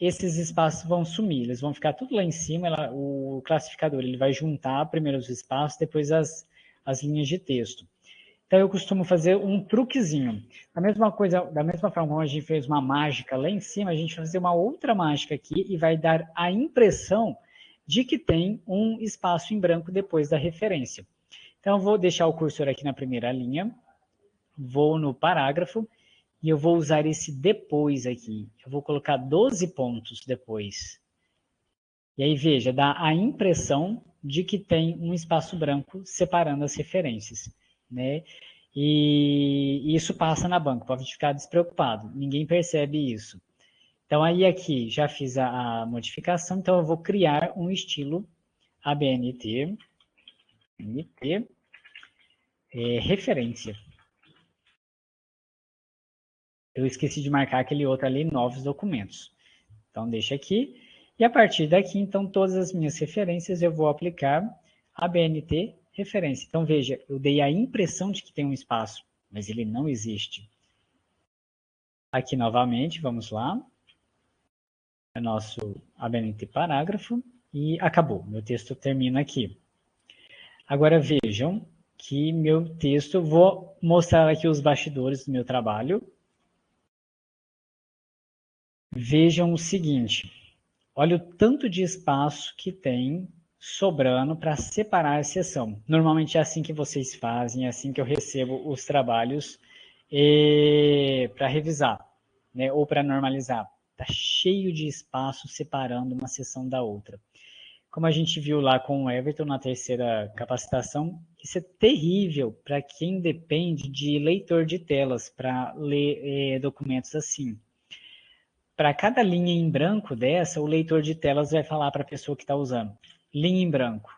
esses espaços vão sumir, eles vão ficar tudo lá em cima, o classificador ele vai juntar primeiro os espaços, depois as linhas de texto. Então eu costumo fazer um truquezinho. Da mesma forma como a gente fez uma mágica lá em cima, a gente vai fazer uma outra mágica aqui e vai dar a impressão de que tem um espaço em branco depois da referência. Então eu vou deixar o cursor aqui na primeira linha, vou no parágrafo, e eu vou usar esse depois aqui. Eu vou colocar 12 pontos depois. E aí, veja, dá a impressão de que tem um espaço branco separando as referências, né? E isso passa na banca, pode ficar despreocupado. Ninguém percebe isso. Então, aí aqui, já fiz a modificação, então eu vou criar um estilo ABNT, referência. Eu esqueci de marcar aquele outro ali, novos documentos. Então, deixa aqui. E a partir daqui, então, todas as minhas referências eu vou aplicar a BNT referência. Então, veja, eu dei a impressão de que tem um espaço, mas ele não existe. Aqui, novamente, vamos lá. É nosso ABNT parágrafo. E acabou. Meu texto termina aqui. Agora, vejam que meu texto, vou mostrar aqui os bastidores do meu trabalho. Vejam o seguinte, olha o tanto de espaço que tem sobrando para separar a seção. Normalmente é assim que vocês fazem, é assim que eu recebo os trabalhos para revisar, né, ou para normalizar. Está cheio de espaço separando uma seção da outra. Como a gente viu lá com o Everton na terceira capacitação, isso é terrível para quem depende de leitor de telas para ler documentos assim. Para cada linha em branco dessa, o leitor de telas vai falar para a pessoa que está usando. Linha em branco,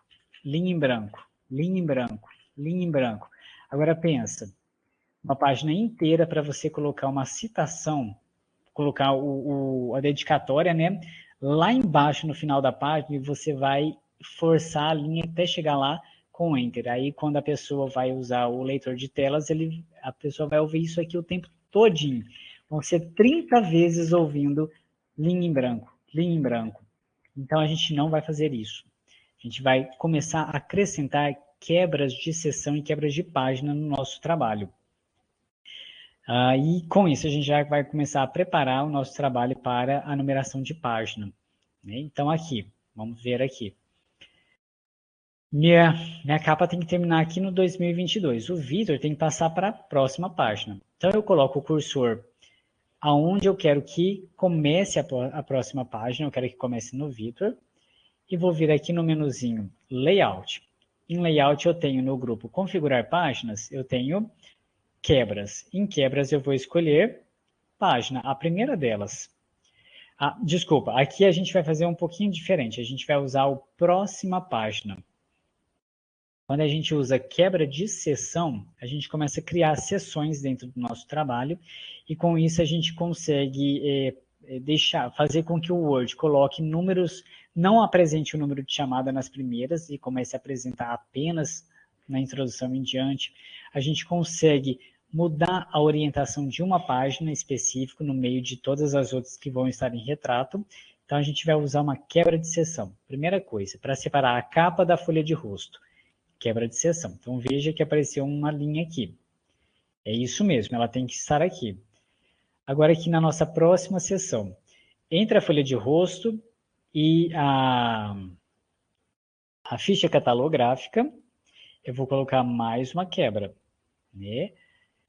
linha em branco, linha em branco, linha em branco. Agora pensa, uma página inteira para você colocar uma citação, colocar a dedicatória, né? Lá embaixo no final da página, e você vai forçar a linha até chegar lá com Enter. Aí quando a pessoa vai usar o leitor de telas, a pessoa vai ouvir isso aqui o tempo todinho. Vão ser 30 vezes ouvindo linha em branco, linha em branco. Então, a gente não vai fazer isso. A gente vai começar a acrescentar quebras de seção e quebras de página no nosso trabalho. E com isso, a gente já vai começar a preparar o nosso trabalho para a numeração de página. Né? Então, aqui, vamos ver aqui. Minha capa tem que terminar aqui no 2022. O Vitor tem que passar para a próxima página. Então, eu coloco o cursor aonde eu quero que comece a próxima página, eu quero que comece no Vitor, e vou vir aqui no menuzinho Layout. Em Layout eu tenho no grupo Configurar Páginas, eu tenho Quebras. Em Quebras eu vou escolher Página, a primeira delas. Desculpa, aqui a gente vai fazer um pouquinho diferente, a gente vai usar o Próxima Página. Quando a gente usa quebra de seção, a gente começa a criar seções dentro do nosso trabalho e com isso a gente consegue fazer com que o Word coloque números, não apresente o número de chamada nas primeiras e comece a apresentar apenas na introdução em diante. A gente consegue mudar a orientação de uma página específica no meio de todas as outras que vão estar em retrato. Então a gente vai usar uma quebra de seção. Primeira coisa, para separar a capa da folha de rosto. Quebra de seção. Então, veja que apareceu uma linha aqui. É isso mesmo, ela tem que estar aqui. Agora aqui na nossa próxima seção, entre a folha de rosto e a ficha catalográfica, eu vou colocar mais uma quebra, né?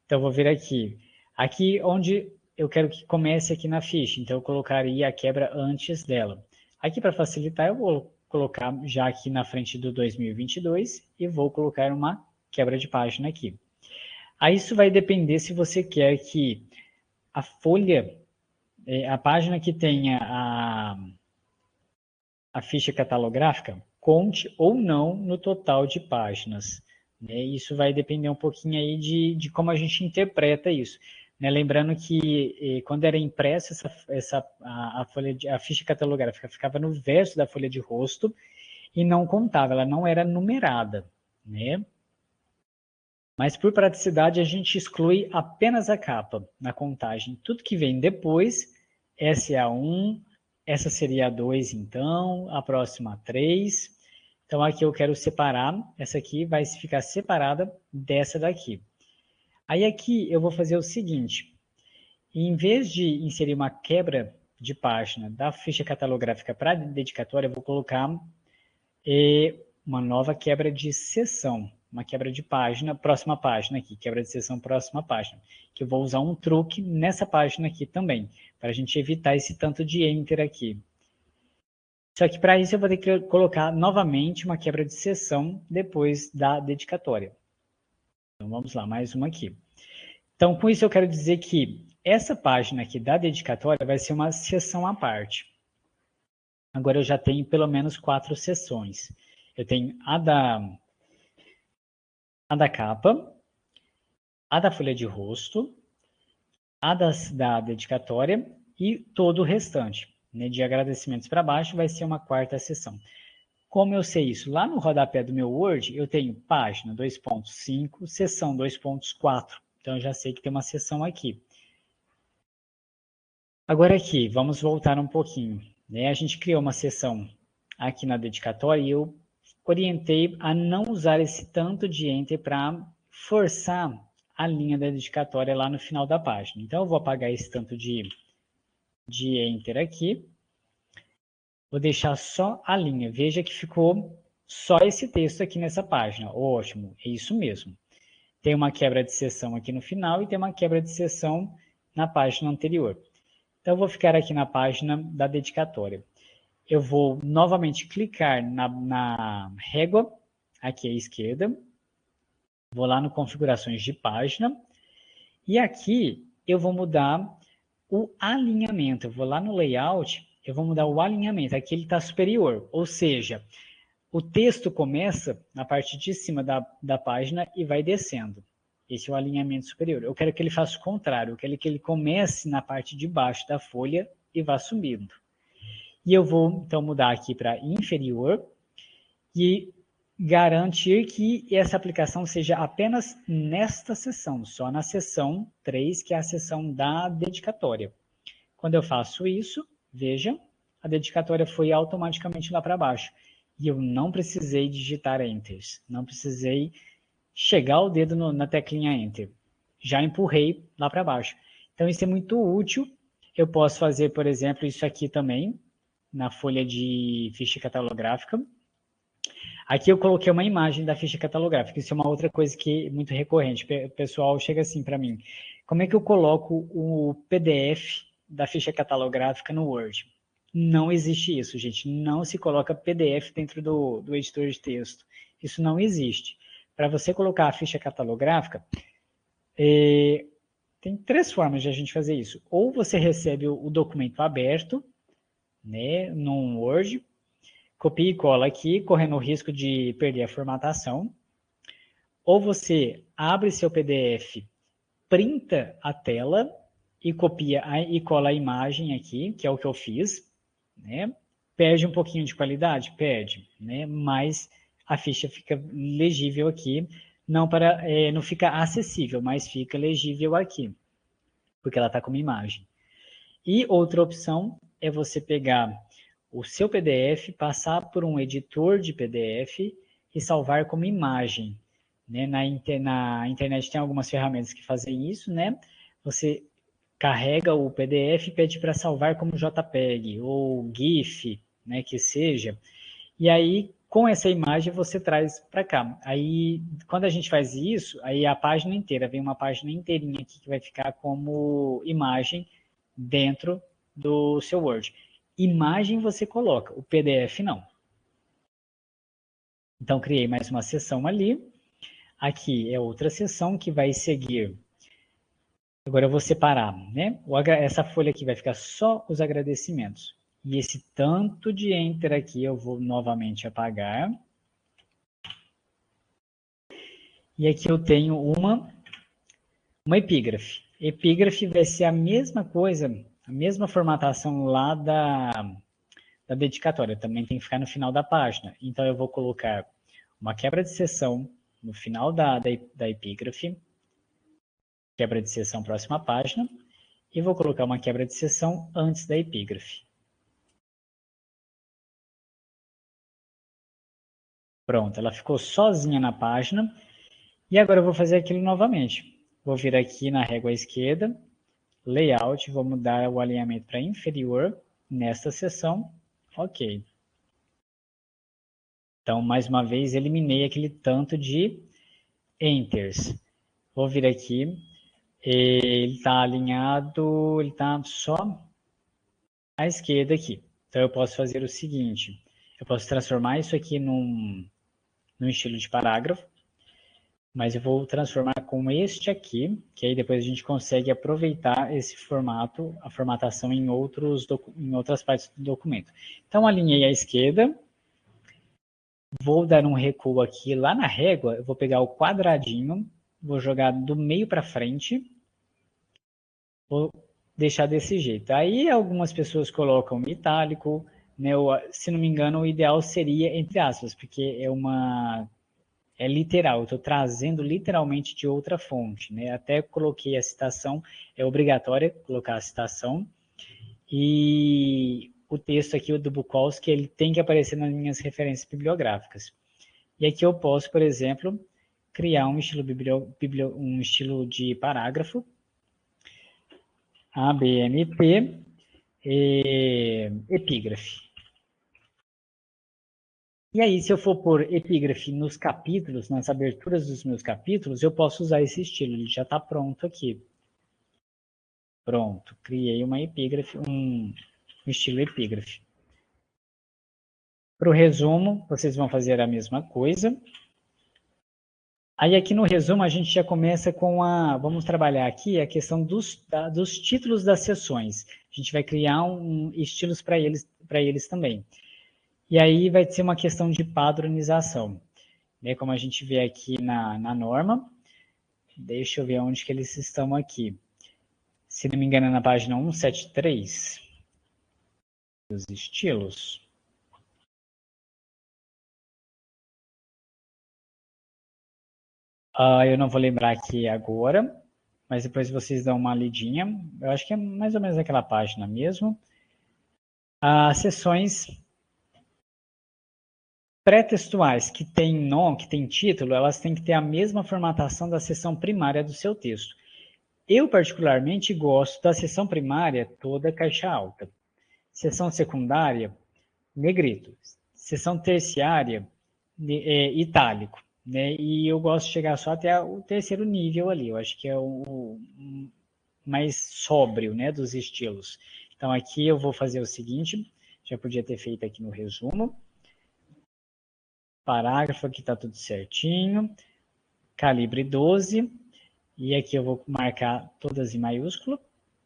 Então, eu vou vir aqui. Aqui onde eu quero que comece aqui na ficha, então eu colocaria a quebra antes dela. Aqui para facilitar, eu vou colocar já aqui na frente do 2022 e vou colocar uma quebra de página aqui. Aí isso vai depender se você quer que a folha, a página que tenha a ficha catalográfica, conte ou não no total de páginas. Né? Isso vai depender um pouquinho aí de como a gente interpreta isso. Né? Lembrando que quando era impressa a ficha catalográfica ficava no verso da folha de rosto e não contava, ela não era numerada. Né? Mas por praticidade a gente exclui apenas a capa na contagem. Tudo que vem depois, essa é a 1, essa seria a 2 então, a próxima a 3. Então aqui eu quero separar, essa aqui vai ficar separada dessa daqui. Aí aqui eu vou fazer o seguinte, em vez de inserir uma quebra de página da ficha catalográfica para a dedicatória, eu vou colocar uma nova quebra de seção, uma quebra de página, próxima página aqui, quebra de seção, próxima página, que eu vou usar um truque nessa página aqui também, para a gente evitar esse tanto de enter aqui. Só que para isso eu vou ter que colocar novamente uma quebra de seção depois da dedicatória. Então vamos lá, mais uma aqui. Então com isso eu quero dizer que essa página aqui da dedicatória vai ser uma seção à parte. Agora eu já tenho pelo menos 4 seções. Eu tenho a da capa, a da folha de rosto, a da dedicatória e todo o restante. Né, de agradecimentos para baixo vai ser uma quarta seção. Como eu sei isso? Lá no rodapé do meu Word, eu tenho página 2.5, seção 2.4. Então, eu já sei que tem uma seção aqui. Agora aqui, vamos voltar um pouquinho. Né? A gente criou uma seção aqui na dedicatória e eu orientei a não usar esse tanto de enter para forçar a linha da dedicatória lá no final da página. Então, eu vou apagar esse tanto de enter aqui. Vou deixar só a linha. Veja que ficou só esse texto aqui nessa página. Ótimo, é isso mesmo. Tem uma quebra de seção aqui no final e tem uma quebra de seção na página anterior. Então, eu vou ficar aqui na página da dedicatória. Eu vou novamente clicar na régua, aqui à esquerda. Vou lá no configurações de página. E aqui eu vou mudar o alinhamento. Eu vou lá no layout, eu vou mudar o alinhamento. Aqui ele está superior, ou seja, o texto começa na parte de cima da página e vai descendo. Esse é o alinhamento superior. Eu quero que ele faça o contrário. Eu quero que ele comece na parte de baixo da folha e vá subindo. E eu vou, então, mudar aqui para inferior e garantir que essa aplicação seja apenas nesta seção, só na seção 3, que é a seção da dedicatória. Quando eu faço isso, veja, a dedicatória foi automaticamente lá para baixo. E eu não precisei digitar Enter, não precisei chegar o dedo na teclinha Enter. Já empurrei lá para baixo. Então, isso é muito útil. Eu posso fazer, por exemplo, isso aqui também, na folha de ficha catalográfica. Aqui eu coloquei uma imagem da ficha catalográfica. Isso é uma outra coisa que é muito recorrente. O pessoal chega assim para mim. Como é que eu coloco o PDF da ficha catalográfica no Word? Não existe isso, gente. Não se coloca PDF dentro do editor de texto. Isso não existe. Para você colocar a ficha catalográfica, tem 3 formas de a gente fazer isso. Ou você recebe o documento aberto, né, num Word, copia e cola aqui, correndo o risco de perder a formatação. Ou você abre seu PDF, printa a tela e copia e cola a imagem aqui, que é o que eu fiz, né? Perde um pouquinho de qualidade? Perde, né? Mas a ficha fica legível aqui, não fica acessível, mas fica legível aqui, porque ela está como imagem. E outra opção é você pegar o seu PDF, passar por um editor de PDF e salvar como imagem. Né? Na internet tem algumas ferramentas que fazem isso, né? Você carrega o PDF e pede para salvar como JPEG ou GIF, né, que seja. E aí, com essa imagem, você traz para cá. Aí, quando a gente faz isso, aí a página inteira, vem uma página inteirinha aqui que vai ficar como imagem dentro do seu Word. Imagem você coloca, o PDF não. Então, criei mais uma seção ali. Aqui é outra seção que vai seguir. Agora eu vou separar, né? Essa folha aqui vai ficar só os agradecimentos. E esse tanto de enter aqui eu vou novamente apagar. E aqui eu tenho uma epígrafe. Epígrafe vai ser a mesma coisa, a mesma formatação lá da dedicatória. Também tem que ficar no final da página. Então eu vou colocar uma quebra de seção no final da epígrafe, quebra de seção próxima página, e vou colocar uma quebra de seção antes da epígrafe. Pronto, ela ficou sozinha na página. E agora eu vou fazer aquilo novamente. Vou vir aqui na régua esquerda, layout, vou mudar o alinhamento para inferior nesta seção. Ok. Então, mais uma vez, eliminei aquele tanto de enters. Vou vir aqui, ele está alinhado, ele está só à esquerda aqui. Então, eu posso fazer o seguinte, eu posso transformar isso aqui num estilo de parágrafo, mas eu vou transformar com este aqui, que aí depois a gente consegue aproveitar esse formato, a formatação em outras partes do documento. Então, alinhei à esquerda, vou dar um recuo aqui, lá na régua, eu vou pegar o quadradinho, vou jogar do meio para frente, vou deixar desse jeito. Aí algumas pessoas colocam itálico, né, se não me engano, o ideal seria entre aspas, porque é literal, eu estou trazendo literalmente de outra fonte, né? Até coloquei a citação, é obrigatório colocar a citação, e o texto aqui do Bukowski, ele tem que aparecer nas minhas referências bibliográficas. E aqui eu posso, por exemplo, criar um estilo de parágrafo, ABNT, epígrafe. E aí, se eu for pôr epígrafe nos capítulos, nas aberturas dos meus capítulos, eu posso usar esse estilo, ele já está pronto aqui. Pronto, criei uma epígrafe, um estilo epígrafe. Para o resumo, vocês vão fazer a mesma coisa. Aí aqui no resumo a gente já começa com vamos trabalhar aqui a questão dos títulos das sessões. A gente vai criar estilos para eles também. E aí vai ser uma questão de padronização, né? Como a gente vê aqui na norma. Deixa eu ver onde que eles estão aqui. Se não me engano, é na página 173, os estilos. Eu não vou lembrar aqui agora, mas depois vocês dão uma lidinha. Eu acho que é mais ou menos aquela página mesmo. As sessões pré-textuais que têm nome, que têm título, elas têm que ter a mesma formatação da seção primária do seu texto. Eu, particularmente, gosto da seção primária toda caixa alta. Seção secundária, negrito. Seção terciária, itálico. Né? E eu gosto de chegar só até o terceiro nível ali. Eu acho que é o mais sóbrio, né, dos estilos. Então, aqui eu vou fazer o seguinte, já podia ter feito aqui no resumo. Parágrafo, aqui está tudo certinho. Calibre 12. E aqui eu vou marcar todas em maiúsculo.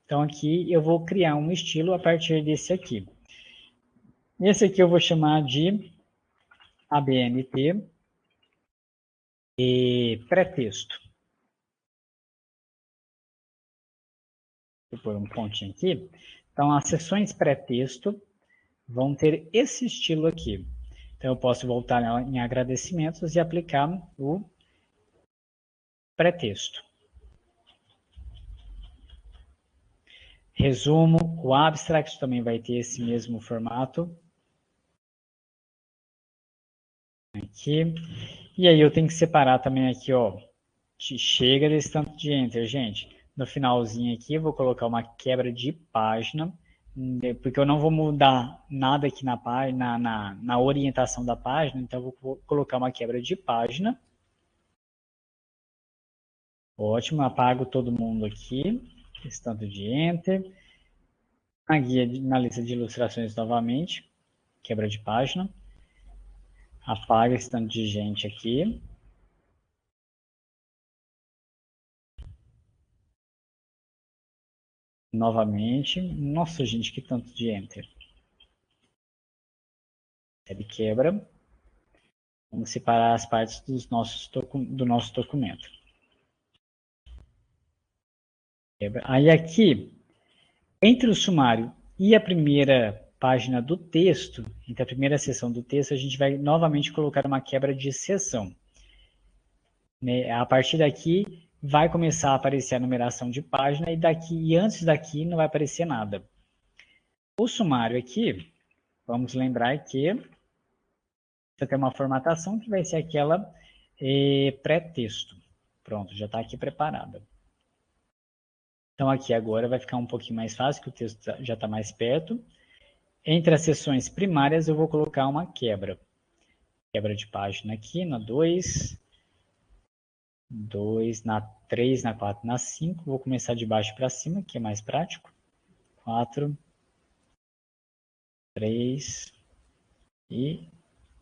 Então, aqui eu vou criar um estilo a partir desse aqui. Esse aqui eu vou chamar de ABNT e pré-texto. Vou pôr um pontinho aqui. Então, as seções pré-texto vão ter esse estilo aqui. Então, eu posso voltar em agradecimentos e aplicar o pré-texto. Resumo, o abstract também vai ter esse mesmo formato. Aqui. E aí eu tenho que separar também aqui, ó. Chega desse tanto de enter, gente. no finalzinho aqui, eu vou colocar uma quebra de página, porque eu não vou mudar nada aqui na página, na orientação da página, então eu vou colocar uma quebra de página. Ótimo, apago todo mundo aqui, esse tanto de Enter. A guia na lista de ilustrações novamente, quebra de página. Apaga esse tanto de gente aqui. Novamente. Nossa, gente, que tanto de Enter. Ele quebra. Vamos separar as partes do nosso documento. Quebra. Aí aqui, entre o sumário e a primeira página do texto, entre a primeira seção do texto, a gente vai novamente colocar uma quebra de seção. A partir daqui, vai começar a aparecer a numeração de página e antes daqui não vai aparecer nada. O sumário aqui, vamos lembrar que você tem uma formatação que vai ser aquela pré-texto. Pronto, já está aqui preparada. Então aqui agora vai ficar um pouquinho mais fácil, que o texto já está mais perto. Entre as seções primárias eu vou colocar uma quebra. Quebra de página aqui na 2, na 3, na 4, na 5. Vou começar de baixo para cima, que é mais prático. 4, 3 e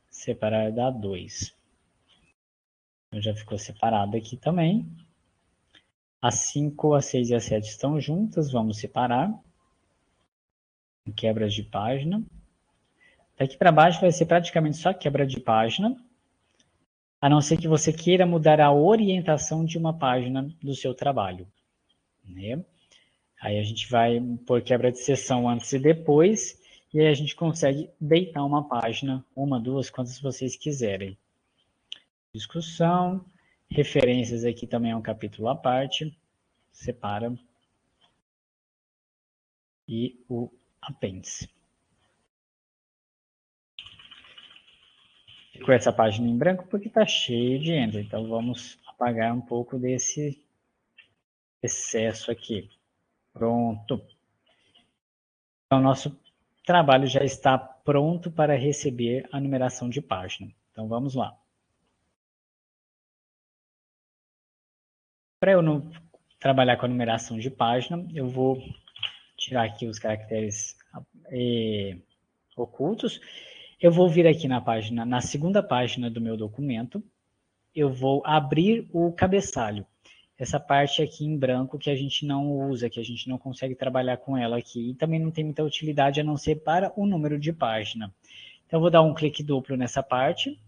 separar da 2. Então já ficou separado aqui também. A 5, a 6 e a 7 estão juntas, vamos separar. Quebras de página. Daqui para baixo vai ser praticamente só quebra de página, a não ser que você queira mudar a orientação de uma página do seu trabalho. Né? Aí a gente vai pôr quebra de seção antes e depois, e aí a gente consegue deitar uma página, uma, duas, quantas vocês quiserem. Discussão, referências aqui também é um capítulo à parte, separa. E o apêndice. Ficou essa página em branco porque está cheio de Enter, então vamos apagar um pouco desse excesso aqui. Pronto. Então, nosso trabalho já está pronto para receber a numeração de página. Então, vamos lá. Para eu não trabalhar com a numeração de página, eu vou tirar aqui os caracteres ocultos. Eu vou vir aqui na segunda página do meu documento, eu vou abrir o cabeçalho. Essa parte aqui em branco que a gente não usa, que a gente não consegue trabalhar com ela aqui. E também não tem muita utilidade a não ser para o número de página. Então, eu vou dar um clique duplo nessa parte,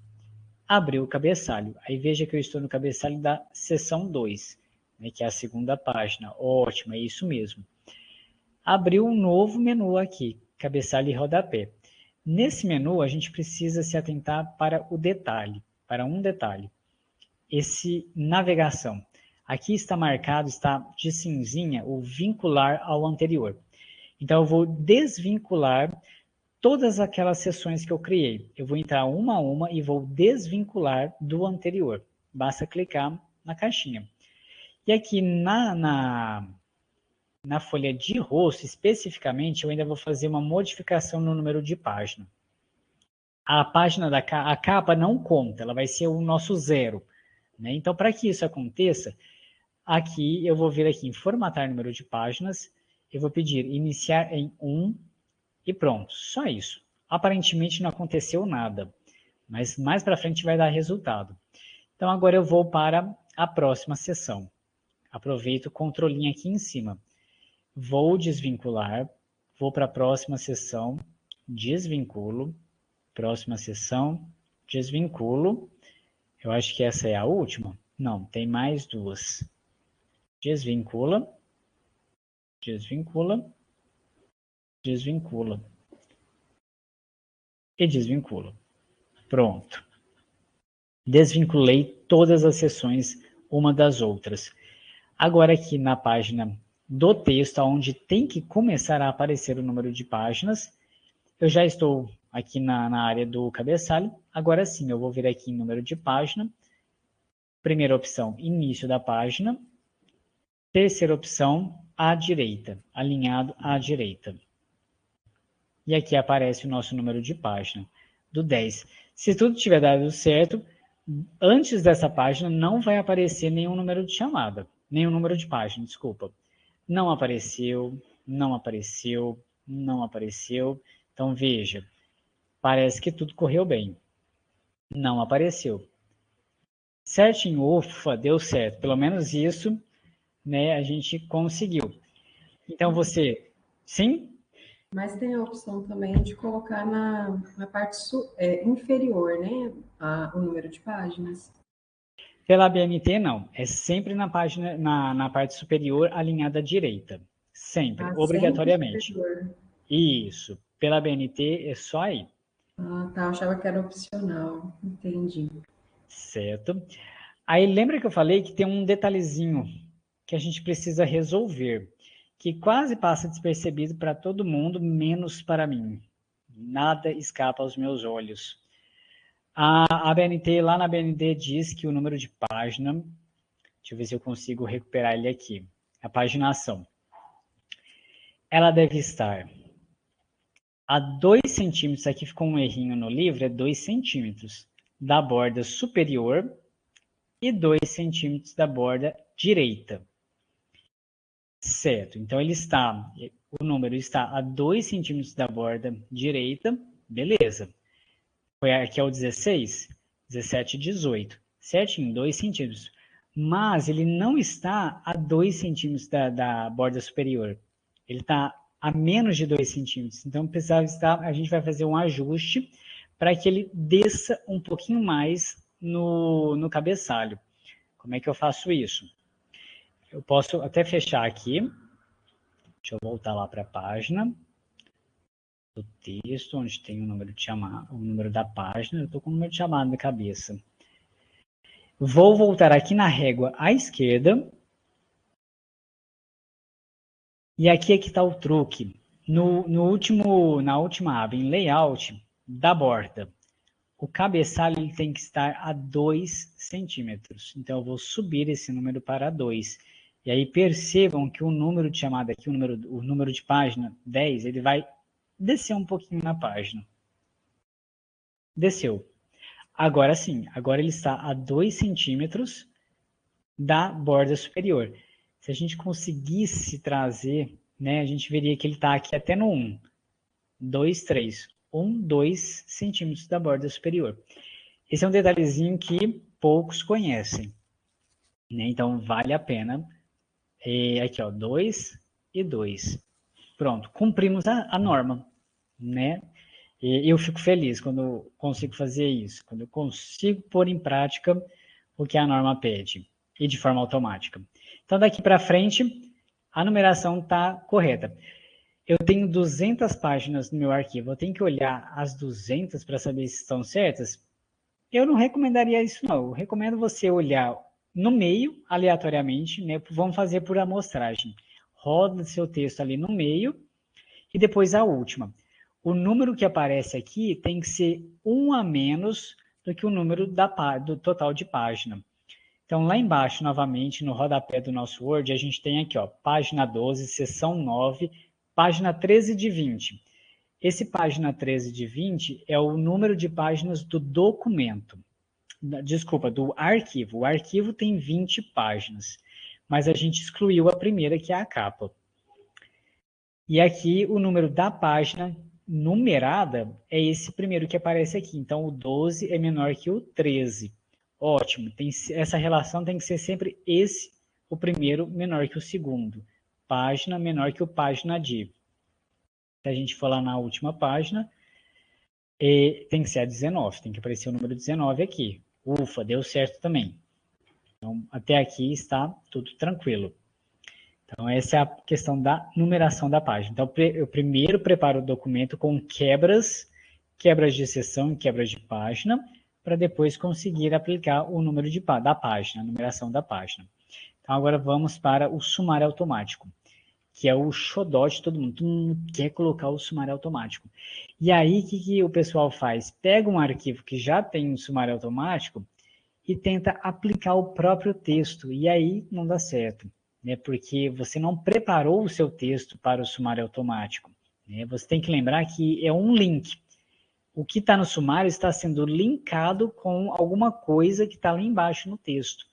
abrir o cabeçalho. Aí veja que eu estou no cabeçalho da seção 2, né, que é a segunda página. Ótimo, é isso mesmo. Abriu um novo menu aqui, cabeçalho e rodapé. Nesse menu, a gente precisa se atentar para o detalhe, para um detalhe. Esse navegação. Aqui está marcado, está de cinzinha, o vincular ao anterior. Então, eu vou desvincular todas aquelas seções que eu criei. Eu vou entrar uma a uma e vou desvincular do anterior. Basta clicar na caixinha. E aqui na folha de rosto, especificamente, eu ainda vou fazer uma modificação no número de página. A página a capa não conta, ela vai ser o nosso 0. Né? Então, para que isso aconteça, aqui eu vou vir aqui em formatar número de páginas, eu vou pedir iniciar em 1 e pronto, só isso. Aparentemente não aconteceu nada, mas mais para frente vai dar resultado. Então agora eu vou para a próxima seção. Aproveito o controlinho aqui em cima. Vou desvincular, vou para a próxima seção, desvinculo, próxima seção, desvinculo. Eu acho que essa é a última. Não, tem mais duas. Desvincula, desvincula, desvincula e desvincula. Pronto. Desvinculei todas as seções uma das outras. Agora aqui na página do texto, onde tem que começar a aparecer o número de páginas, eu já estou aqui na área do cabeçalho. Agora sim, eu vou vir aqui em número de página. Primeira opção, início da página. Terceira opção, à direita, alinhado à direita. E aqui aparece o nosso número de página, do 10. Se tudo tiver dado certo, antes dessa página não vai aparecer nenhum número de chamada, nenhum número de página, desculpa. Não apareceu, não apareceu, não apareceu. Então, veja, parece que tudo correu bem. Não apareceu. Certinho, ufa, deu certo. Pelo menos isso, né, a gente conseguiu. Então, você, sim? Mas tem a opção também de colocar na parte inferior, né? O número de páginas. Pela BNT, não. É sempre na página, na parte superior, alinhada à direita. Sempre, Sempre obrigatoriamente. superior. Isso. Pela BNT, é só aí. Ah, tá. Eu achava que era opcional. Entendi. Certo? Aí, lembra que eu falei que tem um detalhezinho que a gente precisa resolver, que quase passa despercebido para todo mundo, menos para mim. Nada escapa aos meus olhos. A BNT, lá na BNT, diz que o número de página, deixa eu ver se eu consigo recuperar ele aqui, a paginação, ela deve estar a 2 centímetros, aqui ficou um errinho no livro, é 2 centímetros, da borda superior e 2 centímetros da borda direita. Certo, então o número está a 2 centímetros da borda direita, beleza. Aqui é o 16, 17 e 18, certinho, 2 centímetros. Mas ele não está a 2 centímetros da borda superior. Ele está a menos de 2 centímetros. Então, a gente vai fazer um ajuste para que ele desça um pouquinho mais no cabeçalho. Como é que eu faço isso? Eu posso até fechar aqui. Deixa eu voltar lá para a página do texto, onde tem o número de chamada, o número da página. Eu estou com o número de chamada na cabeça. Vou voltar aqui na régua à esquerda. E aqui é que está o truque. Na última aba, em Layout, da borda, o cabeçalho ele tem que estar a 2 centímetros. Então, eu vou subir esse número para 2. E aí, percebam que o número de chamada aqui, o número de página 10, ele vai descer um pouquinho na página. Desceu. Agora sim, agora ele está a 2 centímetros da borda superior. Se a gente conseguisse trazer, né, a gente veria que ele está aqui até no 1. 2, 3. 1, 2 centímetros da borda superior. Esse é um detalhezinho que poucos conhecem, né? Então, vale a pena. Aqui, ó, 2 e 2. Pronto, cumprimos a norma, né? E eu fico feliz quando eu consigo fazer isso, quando eu consigo pôr em prática o que a norma pede, e de forma automática. Então, daqui para frente, a numeração está correta. Eu tenho 200 páginas no meu arquivo, eu tenho que olhar as 200 para saber se estão certas? Eu não recomendaria isso, não. Eu recomendo você olhar no meio, aleatoriamente, né? Vamos fazer por amostragem. Roda seu texto ali no meio e depois a última. O número que aparece aqui tem que ser um a menos do que o número do total de página. Então, lá embaixo, novamente, no rodapé do nosso Word, a gente tem aqui, ó, página 12, seção 9, página 13 de 20. Esse página 13 de 20 é o número de páginas do documento. Desculpa, do arquivo. O arquivo tem 20 páginas, mas a gente excluiu a primeira, que é a capa. E aqui o número da página numerada é esse primeiro que aparece aqui. Então, o 12 é menor que o 13. Ótimo. Essa relação tem que ser sempre o primeiro menor que o segundo. Página menor que o página de. Se a gente for lá na última página, tem que ser a 19. Tem que aparecer o número 19 aqui. Ufa, deu certo também. Então, até aqui está tudo tranquilo. Então, essa é a questão da numeração da página. Então, eu primeiro preparo o documento com quebras de seção e quebras de página, para depois conseguir aplicar o número da página, a numeração da página. Então, agora vamos para o sumário automático, que é o xodó de todo mundo. Todo mundo quer colocar o sumário automático. E aí, o que o pessoal faz? Pega um arquivo que já tem um sumário automático e tenta aplicar o próprio texto. E aí, não dá certo. né? Porque você não preparou o seu texto para o sumário automático, né? Você tem que lembrar que é um link. O que está no sumário está sendo linkado com alguma coisa que está lá embaixo no texto.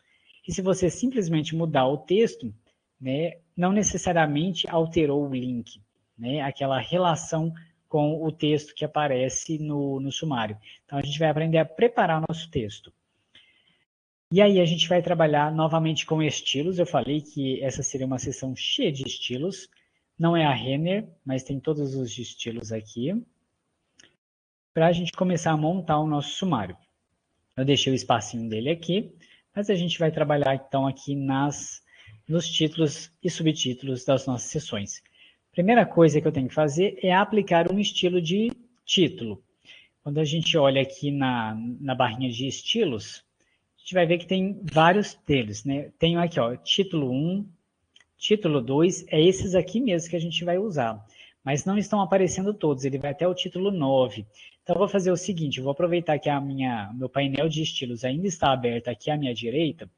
E se você simplesmente mudar o texto, né, não necessariamente alterou o link, né, aquela relação com o texto que aparece no sumário. Então, a gente vai aprender a preparar o nosso texto. E aí, a gente vai trabalhar novamente com estilos. Eu falei que essa seria uma sessão cheia de estilos. Não é a Renner, mas tem todos os estilos aqui, para a gente começar a montar o nosso sumário. Eu deixei o espacinho dele aqui, mas a gente vai trabalhar então aqui nos títulos e subtítulos das nossas sessões. Primeira coisa que eu tenho que fazer é aplicar um estilo de título. Quando a gente olha aqui na barrinha de estilos, a gente vai ver que tem vários deles, né? Tenho aqui, ó, título 1, título 2, é esses aqui mesmo que a gente vai usar. Mas não estão aparecendo todos, ele vai até o título 9. Então, eu vou fazer o seguinte, eu vou aproveitar que meu painel de estilos ainda está aberto aqui à minha direita.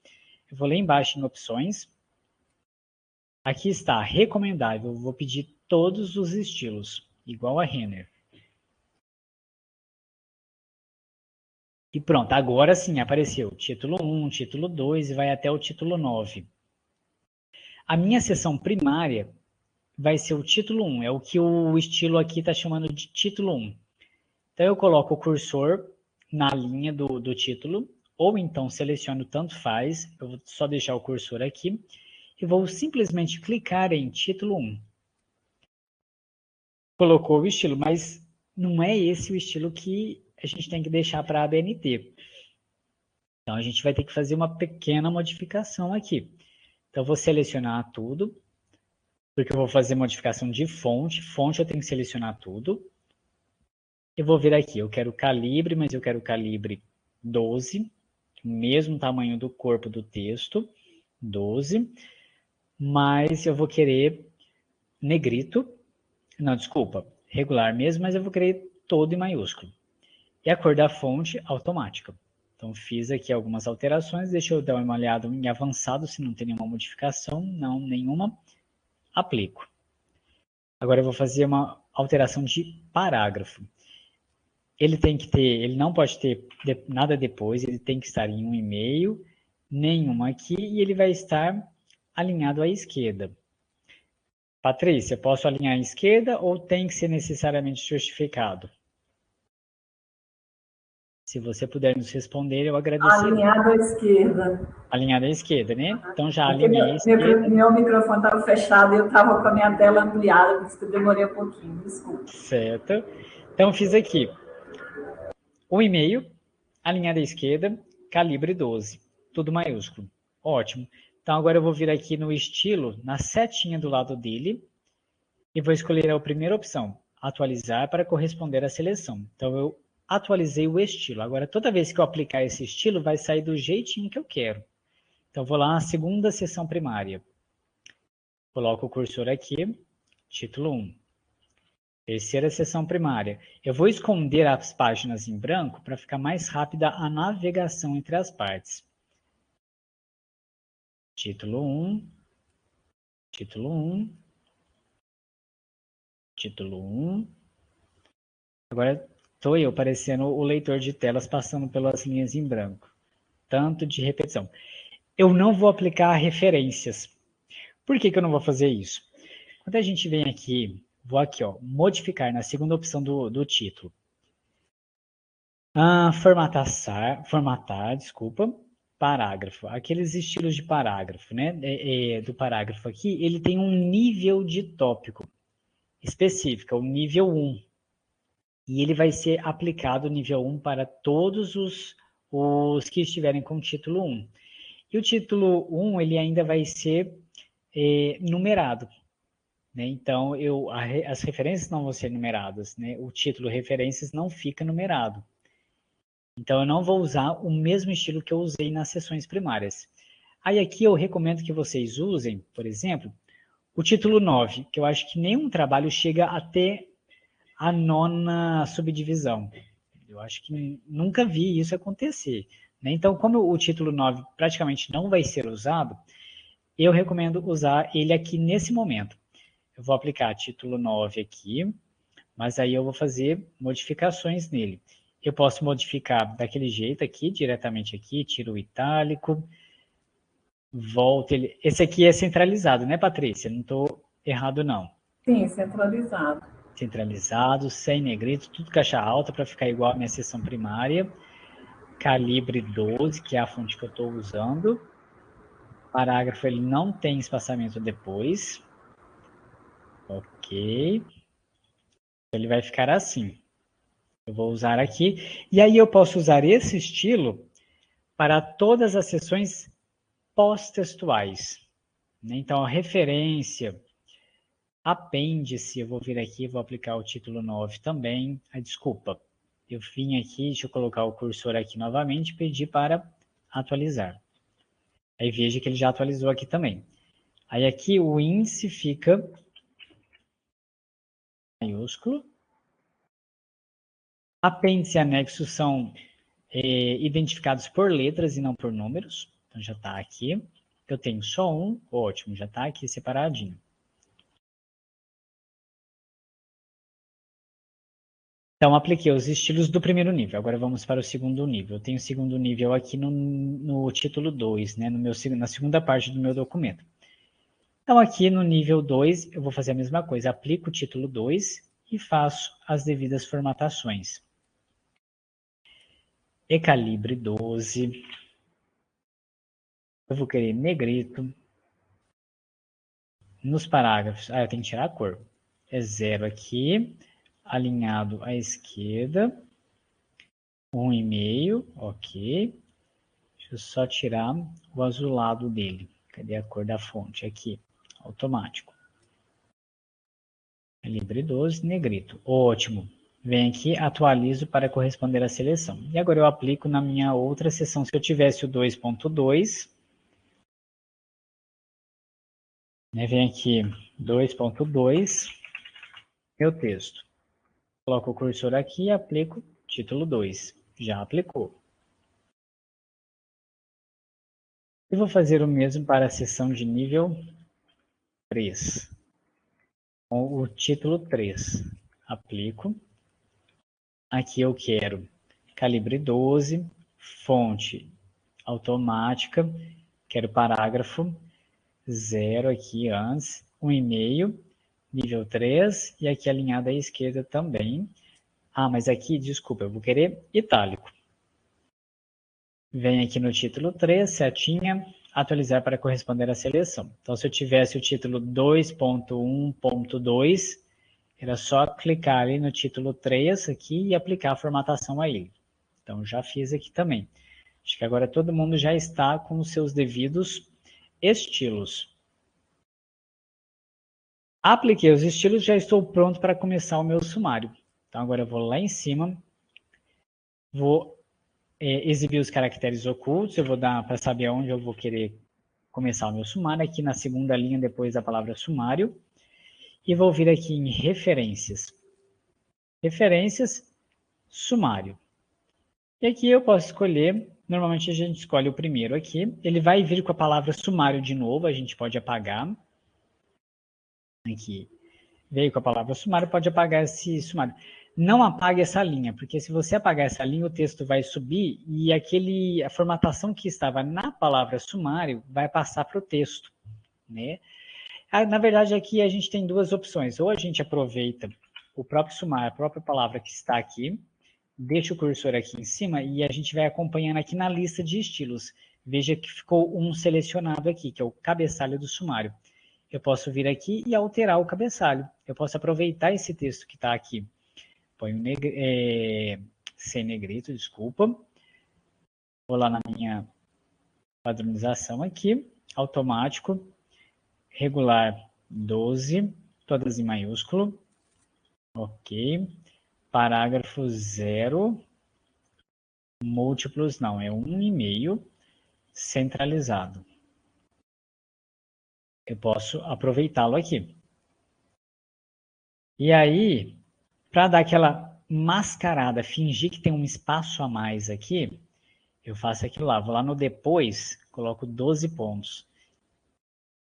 Eu vou lá embaixo em opções. Aqui está, recomendável. Eu vou pedir todos os estilos, igual a Renner. E pronto, agora sim apareceu título 1, título 2 e vai até o título 9. A minha seção primária vai ser o título 1, é o que o estilo aqui está chamando de título 1. Então, eu coloco o cursor na linha do título, ou então seleciono tanto faz, eu vou só deixar o cursor aqui, e vou simplesmente clicar em título 1. Colocou o estilo, mas não é esse o estilo que a gente tem que deixar para a ABNT. Então, a gente vai ter que fazer uma pequena modificação aqui. Então, eu vou selecionar tudo, porque eu vou fazer modificação de fonte. Fonte eu tenho que selecionar tudo. Eu vou vir aqui, eu quero calibre, mas eu quero calibre 12, mesmo tamanho do corpo do texto, 12, mas eu vou querer negrito, não, desculpa, regular mesmo, mas eu vou querer todo em maiúsculo. E a cor da fonte, automática. Então, fiz aqui algumas alterações, deixa eu dar uma olhada em avançado, se não tem nenhuma modificação, não, nenhuma, aplico. Agora eu vou fazer uma alteração de parágrafo. Ele não pode ter nada depois, ele tem que estar em um e-mail, nenhuma aqui, e ele vai estar alinhado à esquerda. Patrícia, posso alinhar à esquerda ou tem que ser necessariamente justificado? Se você puder nos responder, eu agradeço. Alinhado à esquerda. Alinhado à esquerda, né? Então já Porque alinhei à esquerda. meu microfone estava fechado e eu estava com a minha tela ampliada, por isso que eu demorei um pouquinho, desculpa. Certo. Então fiz aqui o e-mail, alinhado à esquerda, calibre 12, tudo maiúsculo. Ótimo. Então agora eu vou vir aqui no estilo, na setinha do lado dele, e vou escolher a primeira opção, atualizar para corresponder à seleção. Então eu atualizei o estilo. Agora toda vez que eu aplicar esse estilo, vai sair do jeitinho que eu quero. Então vou lá na segunda seção primária. Coloco o cursor aqui, título 1. Terceira seção primária. Eu vou esconder as páginas em branco para ficar mais rápida a navegação entre as partes. Título 1, título 1, título 1. Agora estou eu parecendo o leitor de telas passando pelas linhas em branco. Tanto de repetição. Eu não vou aplicar referências. Por que eu não vou fazer isso? Quando a gente vem aqui, vou aqui, ó, modificar na segunda opção do título. Formatar, desculpa, parágrafo. Aqueles estilos de parágrafo, né? Do parágrafo aqui, ele tem um nível de tópico específico, o nível 1. E ele vai ser aplicado nível 1 para todos os que estiverem com o título 1. E o título 1, ele ainda vai ser numerado. Né? Então, as referências não vão ser numeradas. Né? O título referências não fica numerado. Então, eu não vou usar o mesmo estilo que eu usei nas sessões primárias. Aí aqui eu recomendo que vocês usem, por exemplo, o título 9, que eu acho que nenhum trabalho chega até a 9ª subdivisão. Eu acho que nunca vi isso acontecer. Né? Então, como o título 9 praticamente não vai ser usado, eu recomendo usar ele aqui nesse momento. Eu vou aplicar título 9 aqui, mas aí eu vou fazer modificações nele. Eu posso modificar daquele jeito aqui, diretamente aqui, tiro o itálico, volto ele. Esse aqui é centralizado, né, Patrícia? Não estou errado, não. Sim, centralizado. Centralizado, sem negrito, tudo caixa alta para ficar igual à minha seção primária. Calibre 12, que é a fonte que eu estou usando. Parágrafo, ele não tem espaçamento depois. Ok. Ele vai ficar assim. Eu vou usar aqui. E aí eu posso usar esse estilo para todas as seções pós-textuais. Então, a referência, apêndice, eu vou vir aqui, vou aplicar o título 9 também. Desculpa, eu vim aqui, deixa eu colocar o cursor aqui novamente e pedir para atualizar. Aí veja que ele já atualizou aqui também. Aí aqui o índice fica maiúsculo. Apêndice e anexo são identificados por letras e não por números. Então já está aqui. Eu tenho só um, ótimo, já está aqui separadinho. Então, apliquei os estilos do primeiro nível. Agora vamos para o segundo nível. Eu tenho o segundo nível aqui no título 2, né, na segunda parte do meu documento. Então, aqui no nível 2, eu vou fazer a mesma coisa. Aplico o título 2 e faço as devidas formatações. Calibre 12. Eu vou querer negrito. Nos parágrafos, eu tenho que tirar a cor. É 0 aqui, alinhado à esquerda. 1,5, ok. Deixa eu só tirar o azulado dele. Cadê a cor da fonte? Aqui, automático. Calibre 12, negrito. Ótimo. Vem aqui, atualizo para corresponder à seleção. E agora eu aplico na minha outra seção. Se eu tivesse o 2.2, né, vem aqui 2.2, meu texto. Coloco o cursor aqui e aplico título 2. Já aplicou. E vou fazer o mesmo para a seção de nível 3. Com o título 3. Aplico. Aqui eu quero calibre 12, fonte automática, quero parágrafo 0 aqui antes, 1,5, nível 3, e aqui alinhado à esquerda também. Mas aqui, desculpa, eu vou querer itálico. Vem aqui no título 3, setinha, atualizar para corresponder à seleção. Então, se eu tivesse o título 2.1.2, era só clicar ali no título 3 aqui e aplicar a formatação a ele. Então, já fiz aqui também. Acho que agora todo mundo já está com os seus devidos estilos. Apliquei os estilos, já estou pronto para começar o meu sumário. Então, agora eu vou lá em cima, vou exibir os caracteres ocultos, eu vou dar para saber onde eu vou querer começar o meu sumário, aqui na segunda linha, depois da palavra sumário, e vou vir aqui em referências. Referências, sumário. E aqui eu posso escolher, normalmente a gente escolhe o primeiro aqui, ele vai vir com a palavra sumário de novo, a gente pode apagar. Aqui, veio com a palavra sumário, pode apagar esse sumário. Não apague essa linha, porque se você apagar essa linha, o texto vai subir e a formatação que estava na palavra sumário vai passar para o texto, né? Na verdade, aqui a gente tem duas opções. Ou a gente aproveita o próprio sumário, a própria palavra que está aqui, deixa o cursor aqui em cima e a gente vai acompanhando aqui na lista de estilos. Veja que ficou um selecionado aqui, que é o cabeçalho do sumário. Eu posso vir aqui e alterar o cabeçalho. Eu posso aproveitar esse texto que está aqui. Ponho sem negrito, desculpa. Vou lá na minha padronização aqui, automático, regular 12, todas em maiúsculo. Ok. Parágrafo 0. Múltiplos não, é 1,5, centralizado. Eu posso aproveitá-lo aqui. E aí, para dar aquela mascarada, fingir que tem um espaço a mais aqui, eu faço aquilo lá. Vou lá no depois, coloco 12 pontos.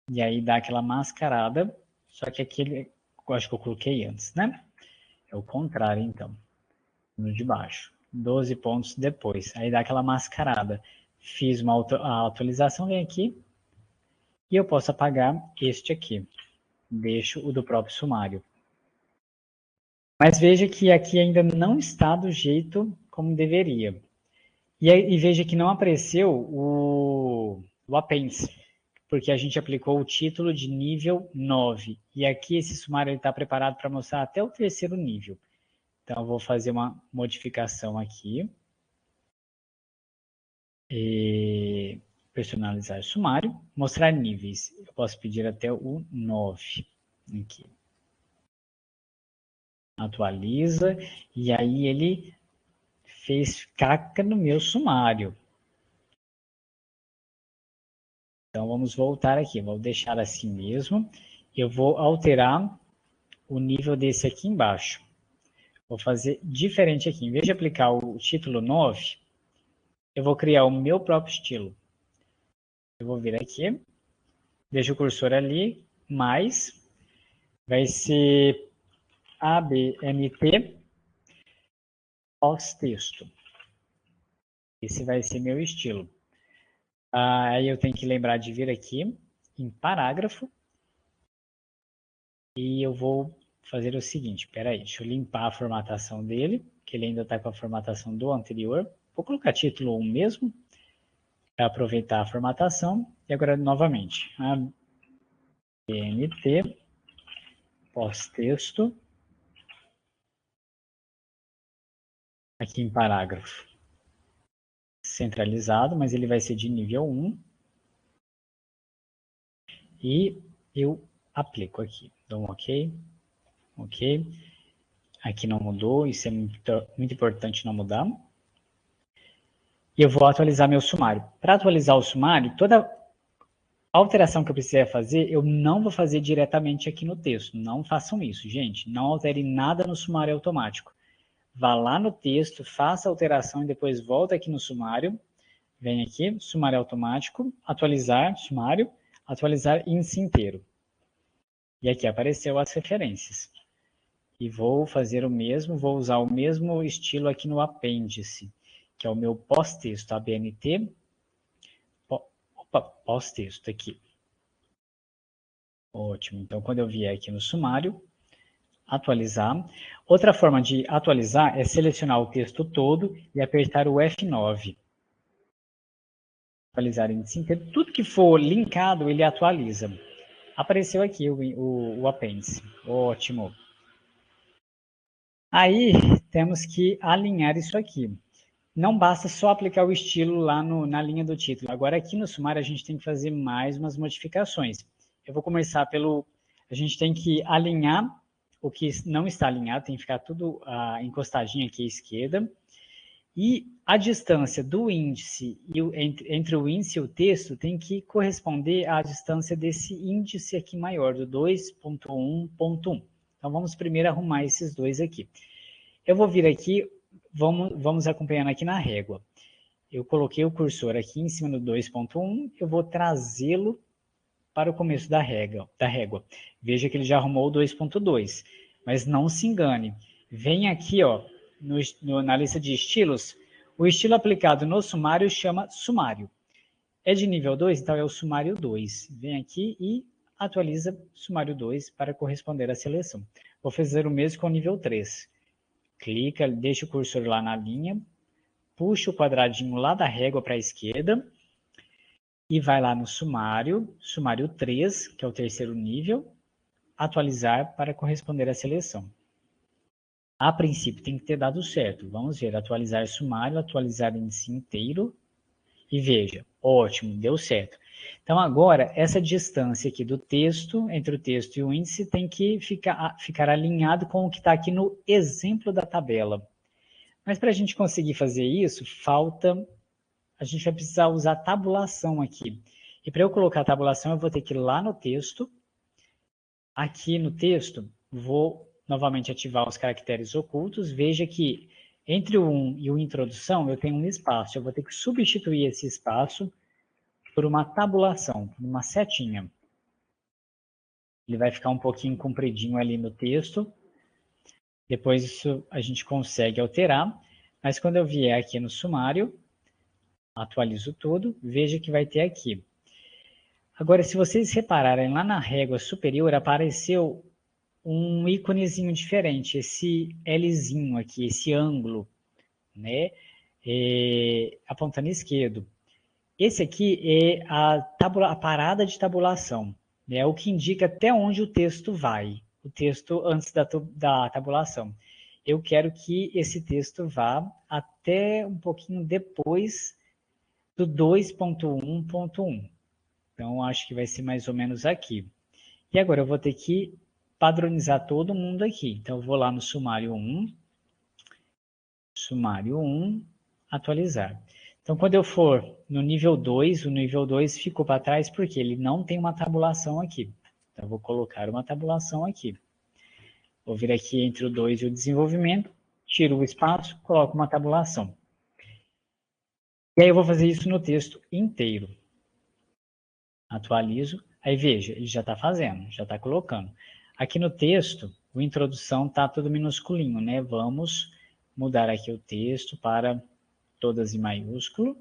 E aí dá aquela mascarada, só que aquele, eu acho que eu coloquei antes, né? É o contrário, então. No de baixo. 12 pontos depois. Aí dá aquela mascarada. Fiz a atualização, vem aqui. E eu posso apagar este aqui. Deixo o do próprio sumário. Mas veja que aqui ainda não está do jeito como deveria. E veja que não apareceu o apêndice, porque a gente aplicou o título de nível 9. E aqui esse sumário está preparado para mostrar até o terceiro nível. Então, eu vou fazer uma modificação aqui. E personalizar sumário. Mostrar níveis. Eu posso pedir até o 9. Aqui. Atualiza. E aí ele fez caca no meu sumário. Então, vamos voltar aqui. Vou deixar assim mesmo. Eu vou alterar o nível desse aqui embaixo. Vou fazer diferente aqui. Em vez de aplicar o título 9, eu vou criar o meu próprio estilo. Eu vou vir aqui, deixo o cursor ali, mais, vai ser ABNT pós-texto. Esse vai ser meu estilo. Aí eu tenho que lembrar de vir aqui em parágrafo e eu vou fazer o seguinte, peraí, deixa eu limpar a formatação dele, que ele ainda está com a formatação do anterior. Vou colocar título 1 mesmo, para aproveitar a formatação. E agora, novamente, ABNT pós-texto, aqui em parágrafo. Centralizado, mas ele vai ser de nível 1. E eu aplico aqui. Dou um OK. OK. Aqui não mudou, isso é muito importante não mudar. E eu vou atualizar meu sumário. Para atualizar o sumário, toda alteração que eu precisar fazer, eu não vou fazer diretamente aqui no texto. Não façam isso, gente. Não altere nada no sumário automático. Vá lá no texto, faça a alteração e depois volta aqui no sumário. Vem aqui, sumário automático, atualizar sumário, atualizar índice inteiro. E aqui apareceu as referências. E vou fazer o mesmo, vou usar o mesmo estilo aqui no apêndice, que é o meu pós-texto, ABNT, pós-texto aqui. Ótimo, então quando eu vier aqui no sumário, atualizar. Outra forma de atualizar é selecionar o texto todo e apertar o F9. Atualizar índice inteiro. Tudo que for linkado, ele atualiza. Apareceu aqui o apêndice. Ótimo. Aí, temos que alinhar isso aqui. Não basta só aplicar o estilo lá na linha do título. Agora, aqui no sumário, a gente tem que fazer mais umas modificações. Eu vou começar pelo... A gente tem que alinhar o que não está alinhado, tem que ficar tudo encostadinho aqui à esquerda. E a distância do índice, entre o índice e o texto, tem que corresponder à distância desse índice aqui maior, do 2.1.1. Então, vamos primeiro arrumar esses dois aqui. Eu vou vir aqui, vamos acompanhando aqui na régua. Eu coloquei o cursor aqui em cima do 2.1, eu vou trazê-lo para o começo da régua. Veja que ele já arrumou o 2.2, mas não se engane. Vem aqui, ó, na lista de estilos, o estilo aplicado no sumário chama sumário. É de nível 2, então é o sumário 2. Vem aqui e atualiza sumário 2 para corresponder à seleção. Vou fazer o mesmo com o nível 3. Clica, deixa o cursor lá na linha, puxa o quadradinho lá da régua para a esquerda e vai lá no sumário 3, que é o terceiro nível, atualizar para corresponder à seleção. A princípio tem que ter dado certo. Vamos ver, atualizar sumário, atualizar índice inteiro e veja, ótimo, deu certo. Então agora, essa distância aqui do texto, entre o texto e o índice, tem que ficar alinhado com o que está aqui no exemplo da tabela. Mas para a gente conseguir fazer isso, a gente vai precisar usar tabulação aqui. E para eu colocar a tabulação, eu vou ter que ir lá no texto. Aqui no texto, vou novamente ativar os caracteres ocultos. Veja que entre o 1 e o introdução, eu tenho um espaço. Eu vou ter que substituir esse espaço por uma tabulação, uma setinha. Ele vai ficar um pouquinho compridinho ali no texto. Depois isso a gente consegue alterar. Mas quando eu vier aqui no sumário, atualizo tudo, veja que vai ter aqui. Agora, se vocês repararem, lá na régua superior apareceu um íconezinho diferente, esse Lzinho aqui, esse ângulo, né? Apontando esquerdo. Esse aqui é a parada de tabulação, né? O que indica até onde o texto vai, o texto antes da tabulação. Eu quero que esse texto vá até um pouquinho depois do 2.1.1. Então, acho que vai ser mais ou menos aqui. E agora eu vou ter que padronizar todo mundo aqui. Então, eu vou lá no sumário 1, atualizar. Então, quando eu for no nível 2, o nível 2 ficou para trás porque ele não tem uma tabulação aqui. Então, eu vou colocar uma tabulação aqui. Vou vir aqui entre o 2 e o desenvolvimento, tiro o espaço, coloco uma tabulação. E aí eu vou fazer isso no texto inteiro. Atualizo, aí veja, ele já está fazendo, já está colocando. Aqui no texto, a introdução está tudo minusculinho, né? Vamos mudar aqui o texto para todas em maiúsculo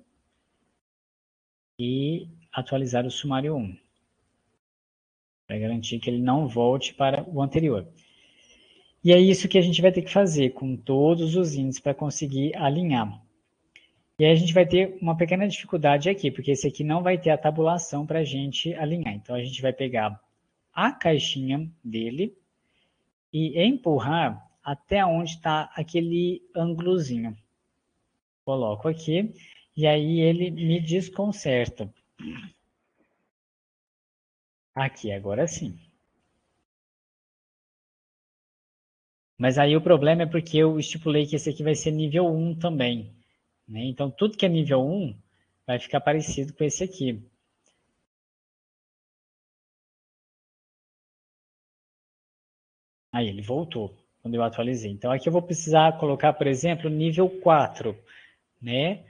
e atualizar o sumário 1, para garantir que ele não volte para o anterior. E é isso que a gente vai ter que fazer com todos os índices para conseguir alinhar. E aí a gente vai ter uma pequena dificuldade aqui, porque esse aqui não vai ter a tabulação para a gente alinhar. Então, a gente vai pegar a caixinha dele e empurrar até onde está aquele ângulozinho. Coloco aqui e aí ele me desconcerta. Aqui, agora sim. Mas aí o problema é porque eu estipulei que esse aqui vai ser nível 1 também, né? Então, tudo que é nível 1 vai ficar parecido com esse aqui. Aí ele voltou, quando eu atualizei. Então, aqui eu vou precisar colocar, por exemplo, nível 4, né?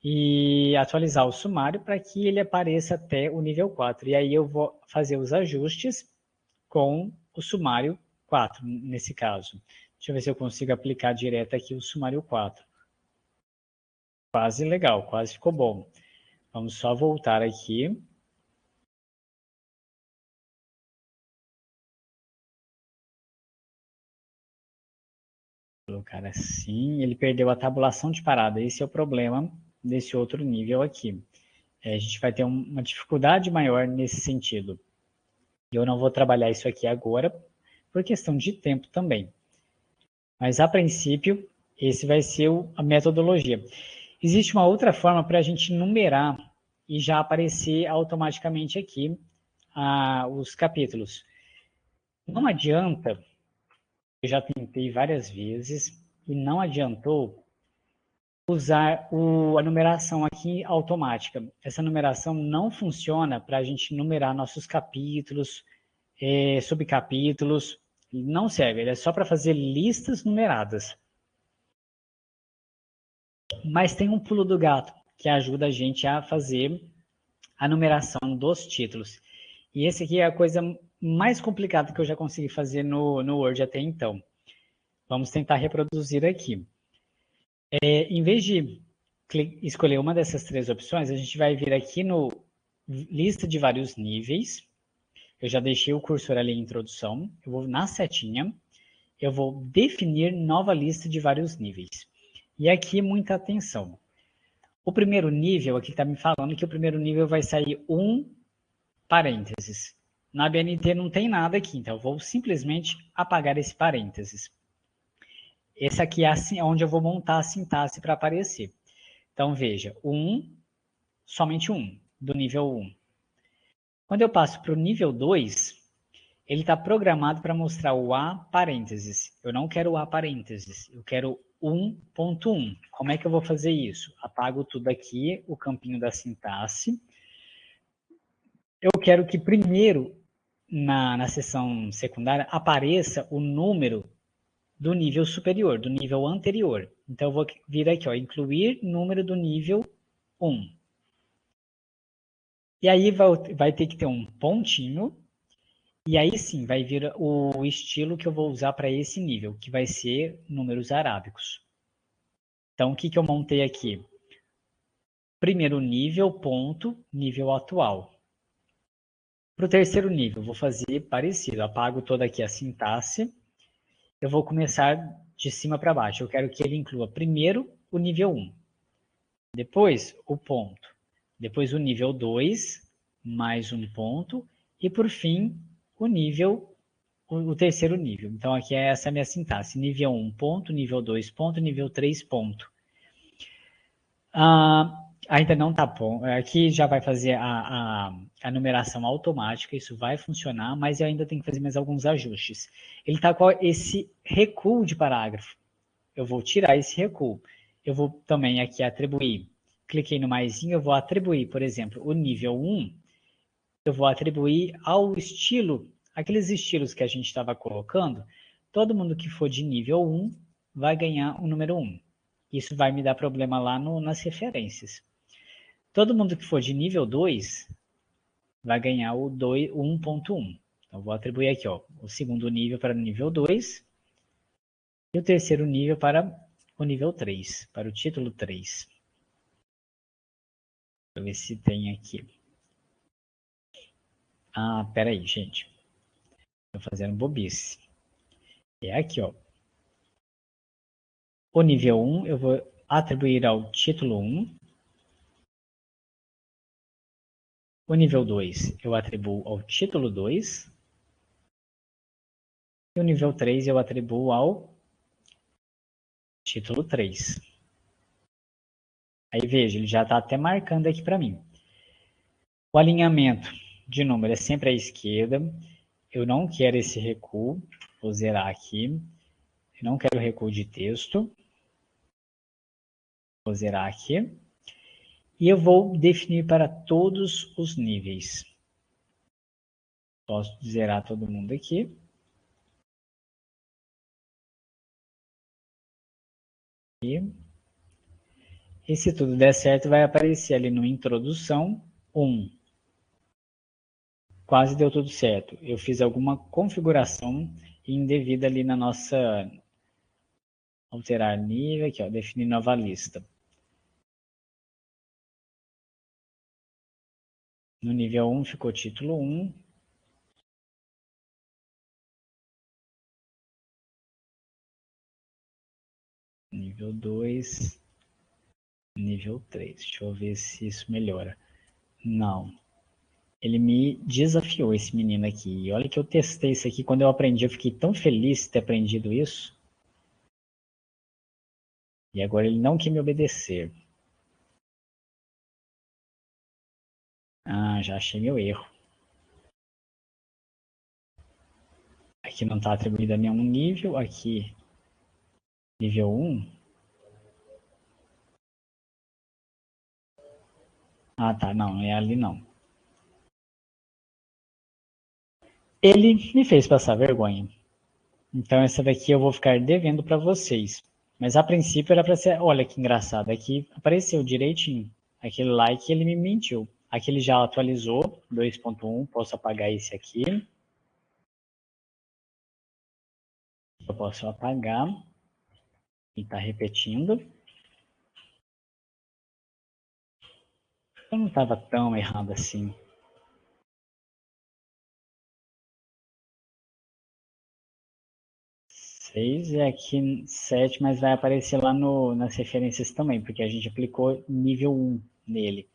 E atualizar o sumário para que ele apareça até o nível 4. E aí eu vou fazer os ajustes com o sumário 4, nesse caso. Deixa eu ver se eu consigo aplicar direto aqui o sumário 4. Quase legal, quase ficou bom. Vamos só voltar aqui. Colocar assim, ele perdeu a tabulação de parada. Esse é o problema desse outro nível aqui. A gente vai ter uma dificuldade maior nesse sentido. Eu não vou trabalhar isso aqui agora, por questão de tempo também. Mas, a princípio, esse vai ser a metodologia. Existe uma outra forma para a gente numerar e já aparecer automaticamente aqui os capítulos. Não adianta, eu já tentei várias vezes e não adiantou usar a numeração aqui automática. Essa numeração não funciona para a gente numerar nossos capítulos, subcapítulos, não serve, ele é só para fazer listas numeradas. Mas tem um pulo do gato que ajuda a gente a fazer a numeração dos títulos. E esse aqui é a coisa mais complicada que eu já consegui fazer no Word até então. Vamos tentar reproduzir aqui. Em vez de escolher uma dessas três opções, a gente vai vir aqui no lista de vários níveis. Eu já deixei o cursor ali em introdução. Eu vou na setinha. Eu vou definir nova lista de vários níveis. E aqui, muita atenção. O primeiro nível, aqui está me falando que o primeiro nível vai sair um parênteses. Na BNT não tem nada aqui, então eu vou simplesmente apagar esse parênteses. Esse aqui é onde eu vou montar a sintaxe para aparecer. Então, veja, somente um, do nível 1. Quando eu passo para o nível 2, ele está programado para mostrar o A parênteses. Eu não quero o A parênteses, eu quero 1.1. Como é que eu vou fazer isso? Apago tudo aqui, o campinho da sintaxe. Eu quero que primeiro, na seção secundária, apareça o número do nível superior, do nível anterior. Então, eu vou vir aqui, ó, incluir número do nível 1. E aí vai ter que ter um pontinho E aí sim, vai vir o estilo que eu vou usar para esse nível, que vai ser números arábicos. Então, o que eu montei aqui? Primeiro nível, ponto, nível atual. Para o terceiro nível, vou fazer parecido. Apago toda aqui a sintaxe. Eu vou começar de cima para baixo. Eu quero que ele inclua primeiro o nível 1. Depois, o ponto. Depois, o nível 2, mais um ponto. E, por fim, o terceiro nível. Então, aqui é essa a minha sintaxe. Nível 1, ponto. Nível 2, ponto. Nível 3, ponto. Ainda não está bom. Aqui já vai fazer a numeração automática, isso vai funcionar, mas eu ainda tenho que fazer mais alguns ajustes. Ele está com esse recuo de parágrafo. Eu vou tirar esse recuo. Eu vou também aqui atribuir. Cliquei no maisinho, eu vou atribuir, por exemplo, o nível 1, eu vou atribuir ao estilo, aqueles estilos que a gente estava colocando, todo mundo que for de nível 1 vai ganhar o número 1. Isso vai me dar problema lá nas referências. Todo mundo que for de nível 2 vai ganhar o 1.1. Então, vou atribuir aqui o segundo nível para o nível 2 e o terceiro nível para o nível 3, para o título 3. Deixa eu ver se tem aqui. Peraí, gente. Estou fazendo bobice. É aqui, O nível 1 eu vou atribuir ao título 1. O nível 2 eu atribuo ao título 2. E o nível 3 eu atribuo ao título 3. Aí veja, ele já está até marcando aqui para mim. O alinhamento de número é sempre à esquerda. Eu não quero esse recuo. Vou zerar aqui. Eu não quero recuo de texto. Vou zerar aqui. E eu vou definir para todos os níveis. Posso zerar todo mundo aqui. E se tudo der certo, vai aparecer ali no introdução 1. Quase deu tudo certo. Eu fiz alguma configuração indevida ali na nossa alterar nível, aqui, definir nova lista. No nível 1 ficou título 1. Nível 2. Nível 3. Deixa eu ver se isso melhora. Não. Ele me desafiou, esse menino aqui. E olha que eu testei isso aqui. Quando eu aprendi, eu fiquei tão feliz de ter aprendido isso. E agora ele não quer me obedecer. Já achei meu erro. Aqui não está atribuído a nenhum nível. Aqui, nível 1. Tá. Não é ali não. Ele me fez passar vergonha. Então essa daqui eu vou ficar devendo para vocês. Mas a princípio era para ser... Olha que engraçado. Aqui apareceu direitinho. Aquele like ele me mentiu. Aqui ele já atualizou. 2.1. Posso apagar esse aqui. Eu posso apagar. Ele está repetindo. Eu não estava tão errado assim. 6 e aqui 7, mas vai aparecer lá nas referências também, porque a gente aplicou nível 1 nele.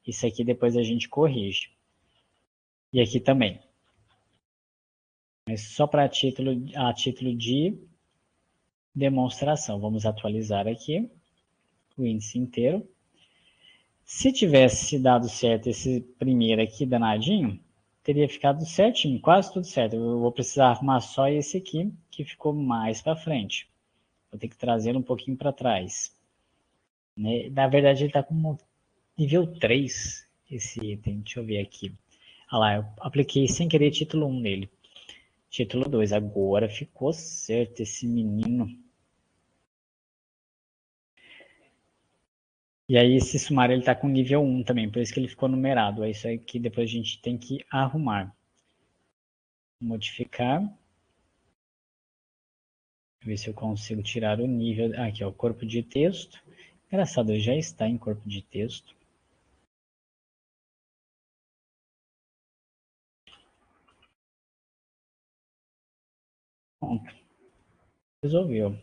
Isso aqui depois a gente corrige. E aqui também. Mas só a título de demonstração. Vamos atualizar aqui o índice inteiro. Se tivesse dado certo esse primeiro aqui, danadinho, teria ficado certinho, quase tudo certo. Eu vou precisar arrumar só esse aqui, que ficou mais para frente. Vou ter que trazê-lo um pouquinho para trás. Na verdade, ele está com nível 3, esse item. Deixa eu ver aqui. Lá, eu apliquei sem querer título 1 nele. Título 2, agora ficou certo esse menino. E aí esse sumário ele está com nível 1 também, por isso que ele ficou numerado. É isso aí que depois a gente tem que arrumar. modificar. Ver se eu consigo tirar o nível. Aqui, ó, corpo de texto. Engraçado, já está em corpo de texto. Pronto. Resolveu.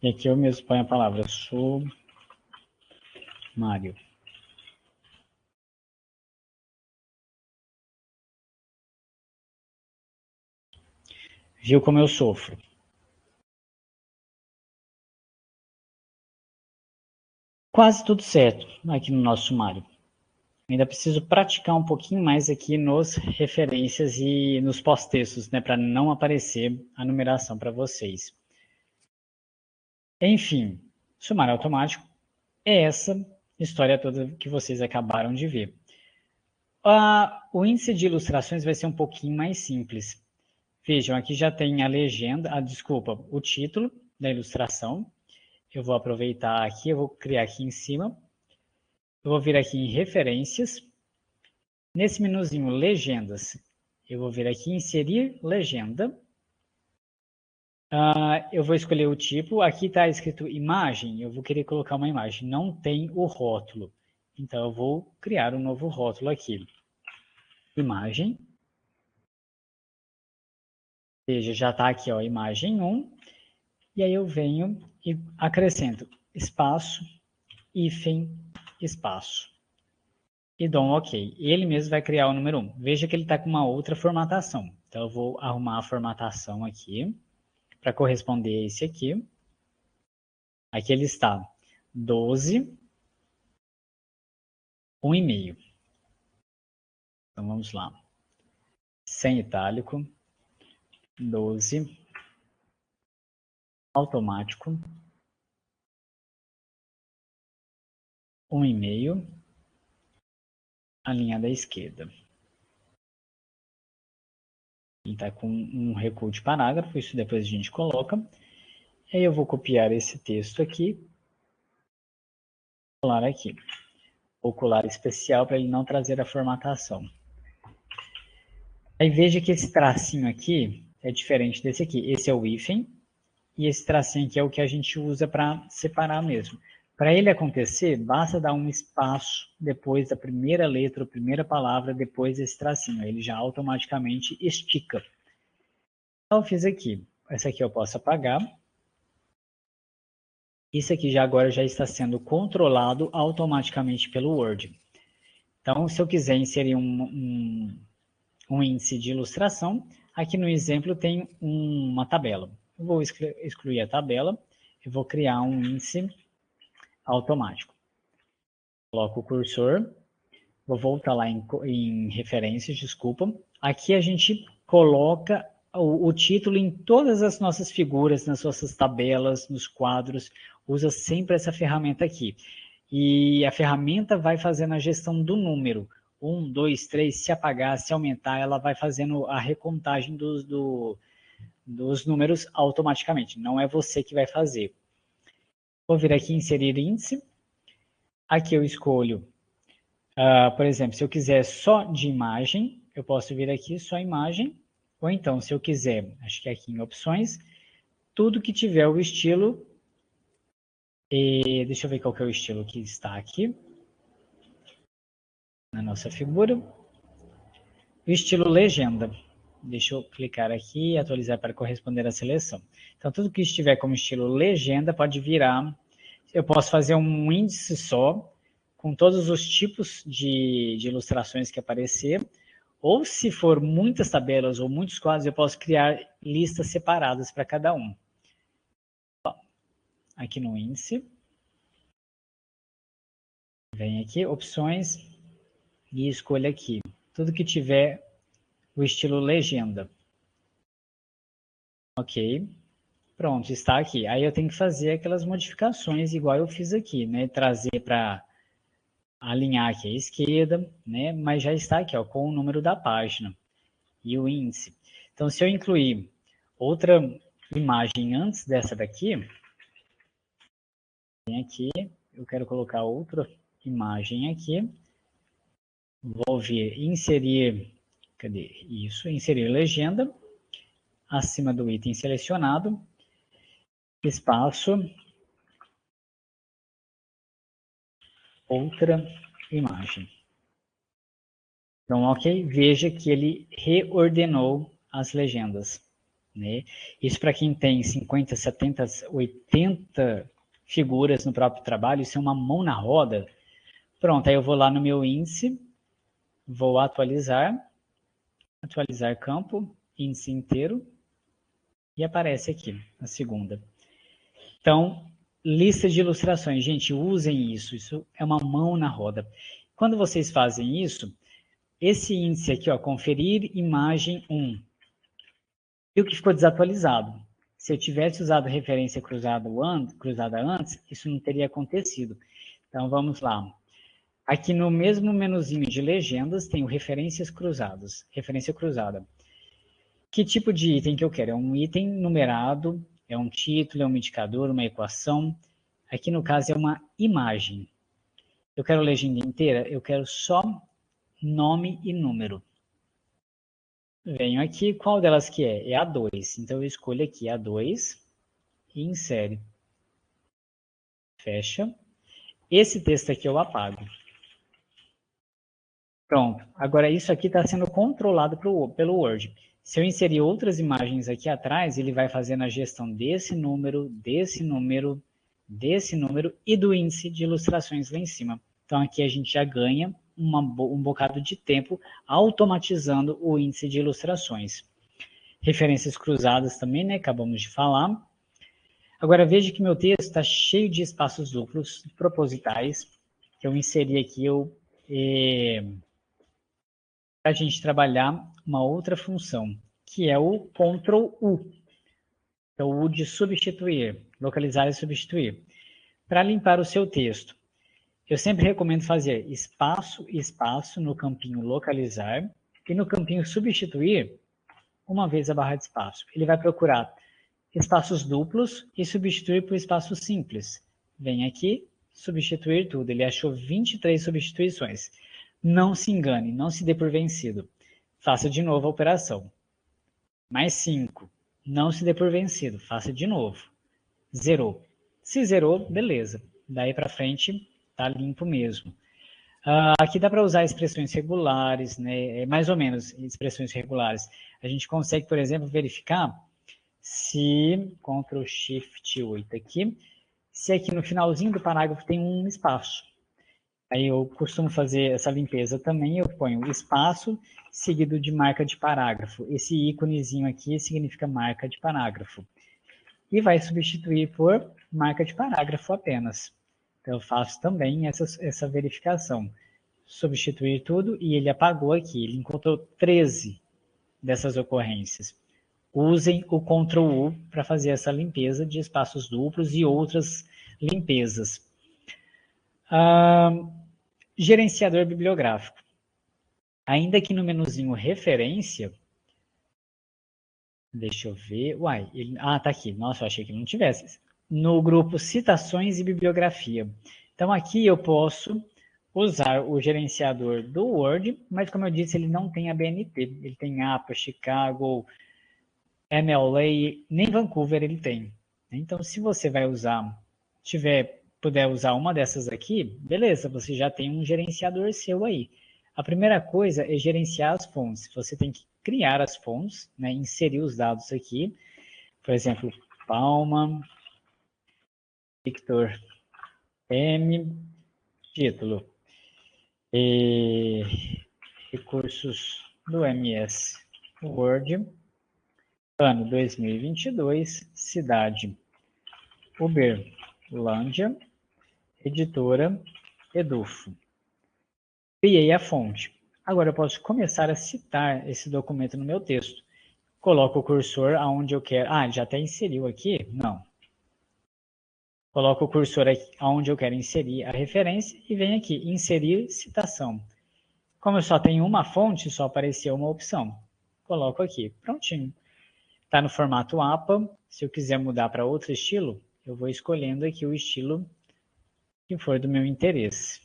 E aqui eu mesmo ponho a palavra sumário. Viu como eu sofro? Quase tudo certo aqui no nosso sumário. Ainda preciso praticar um pouquinho mais aqui nos referências e nos pós-textos, né, para não aparecer a numeração para vocês. Enfim, sumário automático é essa história toda que vocês acabaram de ver. O índice de ilustrações vai ser um pouquinho mais simples. Vejam, aqui já tem a legenda, o título da ilustração. Eu vou aproveitar aqui, eu vou criar aqui em cima. Eu vou vir aqui em referências. Nesse menuzinho legendas, eu vou vir aqui em inserir legenda. Eu vou escolher o tipo. Aqui está escrito imagem, eu vou querer colocar uma imagem. Não tem o rótulo. Então, eu vou criar um novo rótulo aqui. Imagem. Veja, já está aqui, ó, imagem 1. E aí eu venho e acrescento espaço, hífen, espaço. E dou um OK. Ele mesmo vai criar o número 1. Veja que ele está com uma outra formatação. Então, eu vou arrumar a formatação aqui para corresponder a esse aqui. Aqui ele está 12, 1,5. Então, vamos lá. Sem itálico, 12, automático, 1,5, a linha da esquerda. Ele está com um recuo de parágrafo, isso depois a gente coloca. E aí eu vou copiar esse texto aqui, colar aqui. Vou colar especial para ele não trazer a formatação. Aí veja que esse tracinho aqui é diferente desse aqui. Esse é o hífen e esse tracinho aqui é o que a gente usa para separar mesmo. Para ele acontecer, basta dar um espaço depois da primeira letra, ou primeira palavra, depois desse tracinho. Ele já automaticamente estica. Então, eu fiz aqui. Essa aqui eu posso apagar. Isso aqui já agora já está sendo controlado automaticamente pelo Word. Então, se eu quiser inserir um índice de ilustração, aqui no exemplo tem uma tabela. Eu vou excluir a tabela e vou criar um índice automático. Coloco o cursor, vou voltar lá em referências, desculpa. Aqui a gente coloca o título em todas as nossas figuras, nas nossas tabelas, nos quadros, usa sempre essa ferramenta aqui. E a ferramenta vai fazendo a gestão do número. 1, 2, 3, se apagar, se aumentar, ela vai fazendo a recontagem dos números automaticamente. Não é você que vai fazer. Vou vir aqui em inserir índice. Aqui eu escolho, por exemplo, se eu quiser só de imagem, eu posso vir aqui só imagem. Ou então, se eu quiser, acho que é aqui em opções, tudo que tiver o estilo, deixa eu ver qual que é o estilo que está aqui, na nossa figura, o estilo legenda. Deixa eu clicar aqui e atualizar para corresponder à seleção. Então, tudo que estiver como estilo legenda pode virar. Eu posso fazer um índice só, com todos os tipos de ilustrações que aparecer. Ou se for muitas tabelas ou muitos quadros, eu posso criar listas separadas para cada um. Aqui no índice. Vem aqui, opções, e escolha aqui. Tudo que tiver o estilo legenda. Ok. Pronto, está aqui. Aí eu tenho que fazer aquelas modificações igual eu fiz aqui, né? Trazer para alinhar aqui à esquerda, né? Mas já está aqui, ó, com o número da página e o índice. Então, se eu incluir outra imagem antes dessa daqui, vem aqui, eu quero colocar outra imagem aqui, Vou vir inserir, cadê? Isso, inserir legenda, acima do item selecionado, espaço, outra imagem. Então, ok, veja que ele reordenou as legendas, né? Isso para quem tem 50, 70, 80 figuras no próprio trabalho, isso é uma mão na roda. Pronto, aí eu vou lá no meu índice, vou atualizar campo, índice inteiro, e aparece aqui, a segunda. Então, lista de ilustrações. Gente, usem isso. Isso é uma mão na roda. Quando vocês fazem isso, esse índice aqui, ó, conferir imagem 1. E o que ficou desatualizado? Se eu tivesse usado referência cruzada antes, isso não teria acontecido. Então, vamos lá. Aqui no mesmo menuzinho de legendas, tem o referências cruzadas. Referência cruzada. Que tipo de item que eu quero? É um item numerado, é um título, é um indicador, uma equação. Aqui no caso é uma imagem. Eu quero legenda inteira? Eu quero só nome e número. Venho aqui, qual delas que é? É a 2. Então eu escolho aqui a 2 e insere. Fecha. Esse texto aqui eu apago. Pronto. Agora isso aqui está sendo controlado pelo Word. Se eu inserir outras imagens aqui atrás, ele vai fazendo a gestão desse número, desse número, desse número e do índice de ilustrações lá em cima. Então aqui a gente já ganha um bocado de tempo automatizando o índice de ilustrações. Referências cruzadas também, né? Acabamos de falar. Agora veja que meu texto está cheio de espaços duplos propositais que eu inseri aqui para a gente trabalhar uma outra função, que é o Ctrl U. É o U de substituir, localizar e substituir. Para limpar o seu texto, eu sempre recomendo fazer espaço, espaço no campinho localizar e no campinho substituir, uma vez a barra de espaço. Ele vai procurar espaços duplos e substituir por espaço simples. Vem aqui, substituir tudo. Ele achou 23 substituições. Não se engane, não se dê por vencido. Faça de novo a operação. Mais 5. Não se dê por vencido. Faça de novo. Zerou. Se zerou, beleza. Daí para frente, tá limpo mesmo. Aqui dá para usar expressões regulares, né? Mais ou menos expressões regulares. A gente consegue, por exemplo, verificar se, Ctrl Shift 8 aqui, se aqui no finalzinho do parágrafo tem um espaço. Aí eu costumo fazer essa limpeza também, eu ponho espaço seguido de marca de parágrafo. Esse íconezinho aqui significa marca de parágrafo. E vai substituir por marca de parágrafo apenas. Então eu faço também essa verificação. Substituir tudo e ele apagou aqui, ele encontrou 13 dessas ocorrências. Usem o Ctrl U para fazer essa limpeza de espaços duplos e outras limpezas. Gerenciador bibliográfico. Ainda aqui no menuzinho referência, deixa eu ver, tá aqui, nossa, eu achei que não tivesse. No grupo citações e bibliografia. Então aqui eu posso usar o gerenciador do Word, mas como eu disse, ele não tem a BNT, ele tem APA, Chicago, MLA, nem Vancouver ele tem. Então se você vai usar, puder usar uma dessas aqui, beleza, você já tem um gerenciador seu aí. A primeira coisa é gerenciar as fontes. Você tem que criar as fontes, né, inserir os dados aqui. Por exemplo, Palma, Victor M, título. Recursos do MS Word, ano 2022, cidade Uberlândia, editora Edufo. Criei a fonte. Agora eu posso começar a citar esse documento no meu texto. Coloco o cursor aonde eu quero. Já até inseriu aqui? Não. Coloco o cursor aqui aonde eu quero inserir a referência e venho aqui, inserir citação. Como eu só tenho uma fonte, só apareceu uma opção. Coloco aqui, prontinho. Está no formato APA. Se eu quiser mudar para outro estilo, eu vou escolhendo aqui o estilo que for do meu interesse.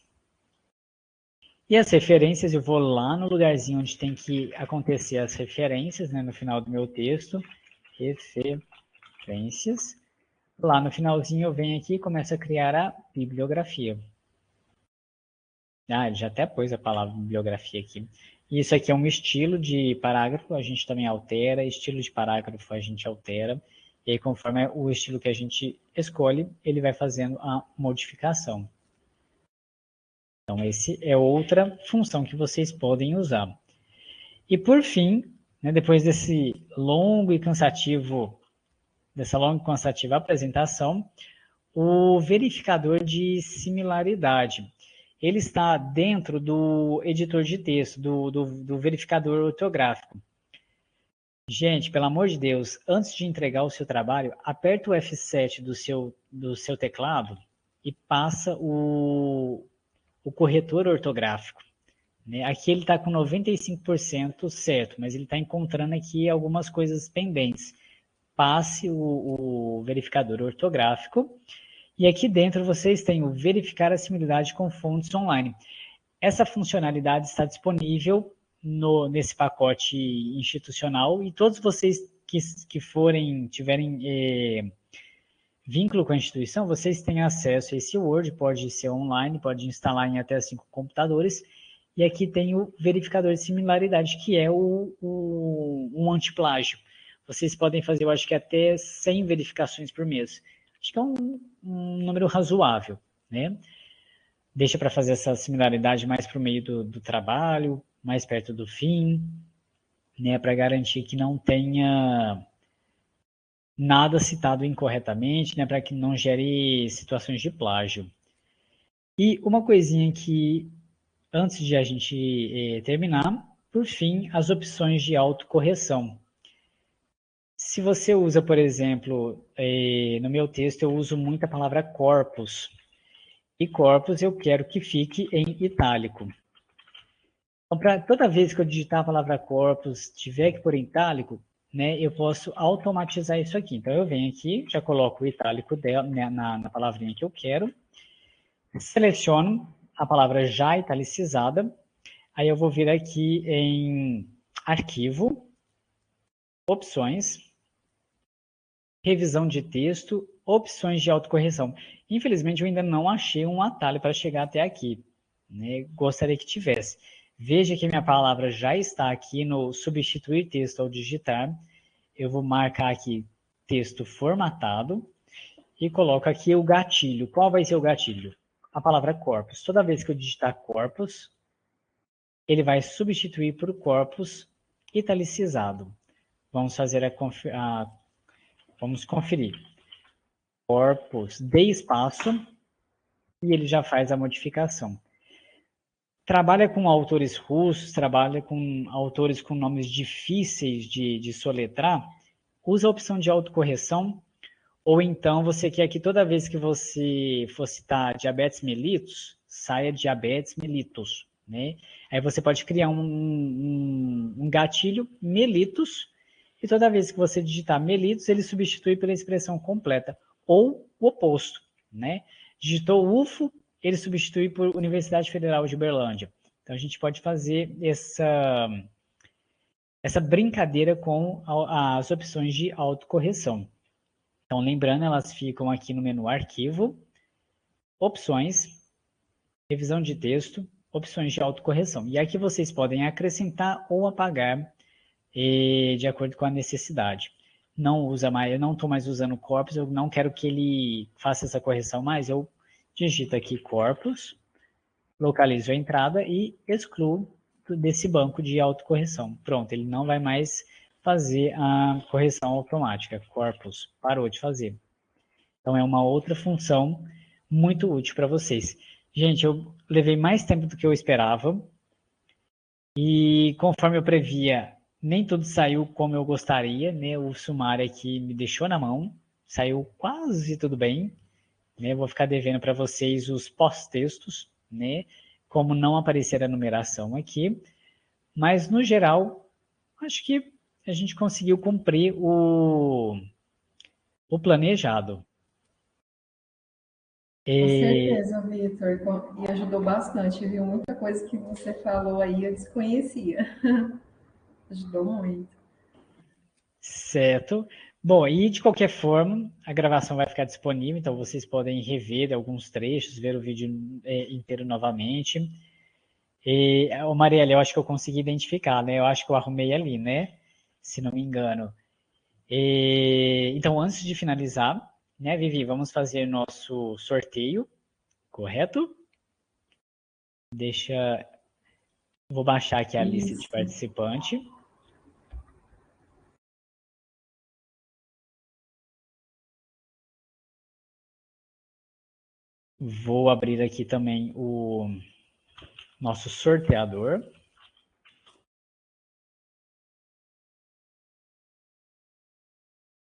E as referências, eu vou lá no lugarzinho onde tem que acontecer as referências, né, no final do meu texto, referências. Lá no finalzinho eu venho aqui e começo a criar a bibliografia. Ah, ele já até pôs a palavra bibliografia aqui. Isso aqui é um estilo de parágrafo, a gente também altera, estilo de parágrafo a gente altera, e aí conforme o estilo que a gente escolhe, ele vai fazendo a modificação. Então, esse é outra função que vocês podem usar. E por fim, né, depois dessa longa e cansativa apresentação, o verificador de similaridade. Ele está dentro do editor de texto, do verificador ortográfico. Gente, pelo amor de Deus, antes de entregar o seu trabalho, aperta o F7 do seu teclado e passa o corretor ortográfico. Né? Aqui ele está com 95% certo, mas ele está encontrando aqui algumas coisas pendentes. Passe o verificador ortográfico e aqui dentro vocês têm o verificar a similaridade com fontes online. Essa funcionalidade está disponível nesse pacote institucional e todos vocês que tiverem vínculo com a instituição, vocês têm acesso a esse Word, pode ser online, pode instalar em até 5 computadores. E aqui tem o verificador de similaridade, que é um antiplágio. Vocês podem fazer, eu acho que até 100 verificações por mês. Acho que é um número razoável, né? Deixa para fazer essa similaridade mais para o meio do trabalho, mais perto do fim, né? Para garantir que não tenha nada citado incorretamente, né? Para que não gere situações de plágio. E uma coisinha que, antes de a gente terminar, por fim, as opções de autocorreção. Se você usa, por exemplo, no meu texto eu uso muito a palavra corpus. E corpus eu quero que fique em itálico. Então, toda vez que eu digitar a palavra corpus, tiver que pôr em itálico, né, eu posso automatizar isso aqui. Então, eu venho aqui, já coloco o itálico dela, né, na palavrinha que eu quero, seleciono a palavra já italicizada, aí eu vou vir aqui em arquivo, opções, revisão de texto, opções de autocorreção. Infelizmente, eu ainda não achei um atalho para chegar até aqui. Né? Gostaria que tivesse. Veja que minha palavra já está aqui no substituir texto ao digitar. Eu vou marcar aqui texto formatado e coloco aqui o gatilho. Qual vai ser o gatilho? A palavra corpus. Toda vez que eu digitar corpus, ele vai substituir por corpus italicizado. Vamos fazer vamos conferir. Corpus de espaço e ele já faz a modificação. Trabalha com autores russos, trabalha com autores com nomes difíceis de soletrar, usa a opção de autocorreção, ou então você quer que toda vez que você for citar diabetes mellitus, saia diabetes mellitus, né? Aí você pode criar um gatilho mellitus, e toda vez que você digitar mellitus, ele substitui pela expressão completa, ou o oposto, né? Digitou UFO, ele substitui por Universidade Federal de Uberlândia. Então, a gente pode fazer essa brincadeira com as opções de autocorreção. Então, lembrando, elas ficam aqui no menu Arquivo, Opções, Revisão de Texto, Opções de autocorreção. E aqui vocês podem acrescentar ou apagar de acordo com a necessidade. Não usa mais, eu não estou mais usando corpus, eu não quero que ele faça essa correção mais, eu digito aqui corpus, localizo a entrada e excluo desse banco de autocorreção. Pronto, ele não vai mais fazer a correção automática. Corpus parou de fazer. Então, é uma outra função muito útil para vocês. Gente, eu levei mais tempo do que eu esperava. E conforme eu previa, nem tudo saiu como eu gostaria, né? O sumário aqui me deixou na mão. Saiu quase tudo bem. Né? Vou ficar devendo para vocês os pós-textos, né? Como não aparecer a numeração aqui. Mas, no geral, acho que a gente conseguiu cumprir o planejado. Com certeza, Vitor, e ajudou bastante, viu? Muita coisa que você falou aí eu desconhecia. Ajudou muito. Certo. Bom, e de qualquer forma, a gravação vai ficar disponível, então vocês podem rever alguns trechos, ver o vídeo inteiro novamente. E, o Marielle, eu acho que eu consegui identificar, né? Eu acho que eu arrumei ali, né? Se não me engano. Então, antes de finalizar, né, Vivi, vamos fazer nosso sorteio, correto? Vou baixar aqui a lista de Isso. participante. Vou abrir aqui também o nosso sorteador.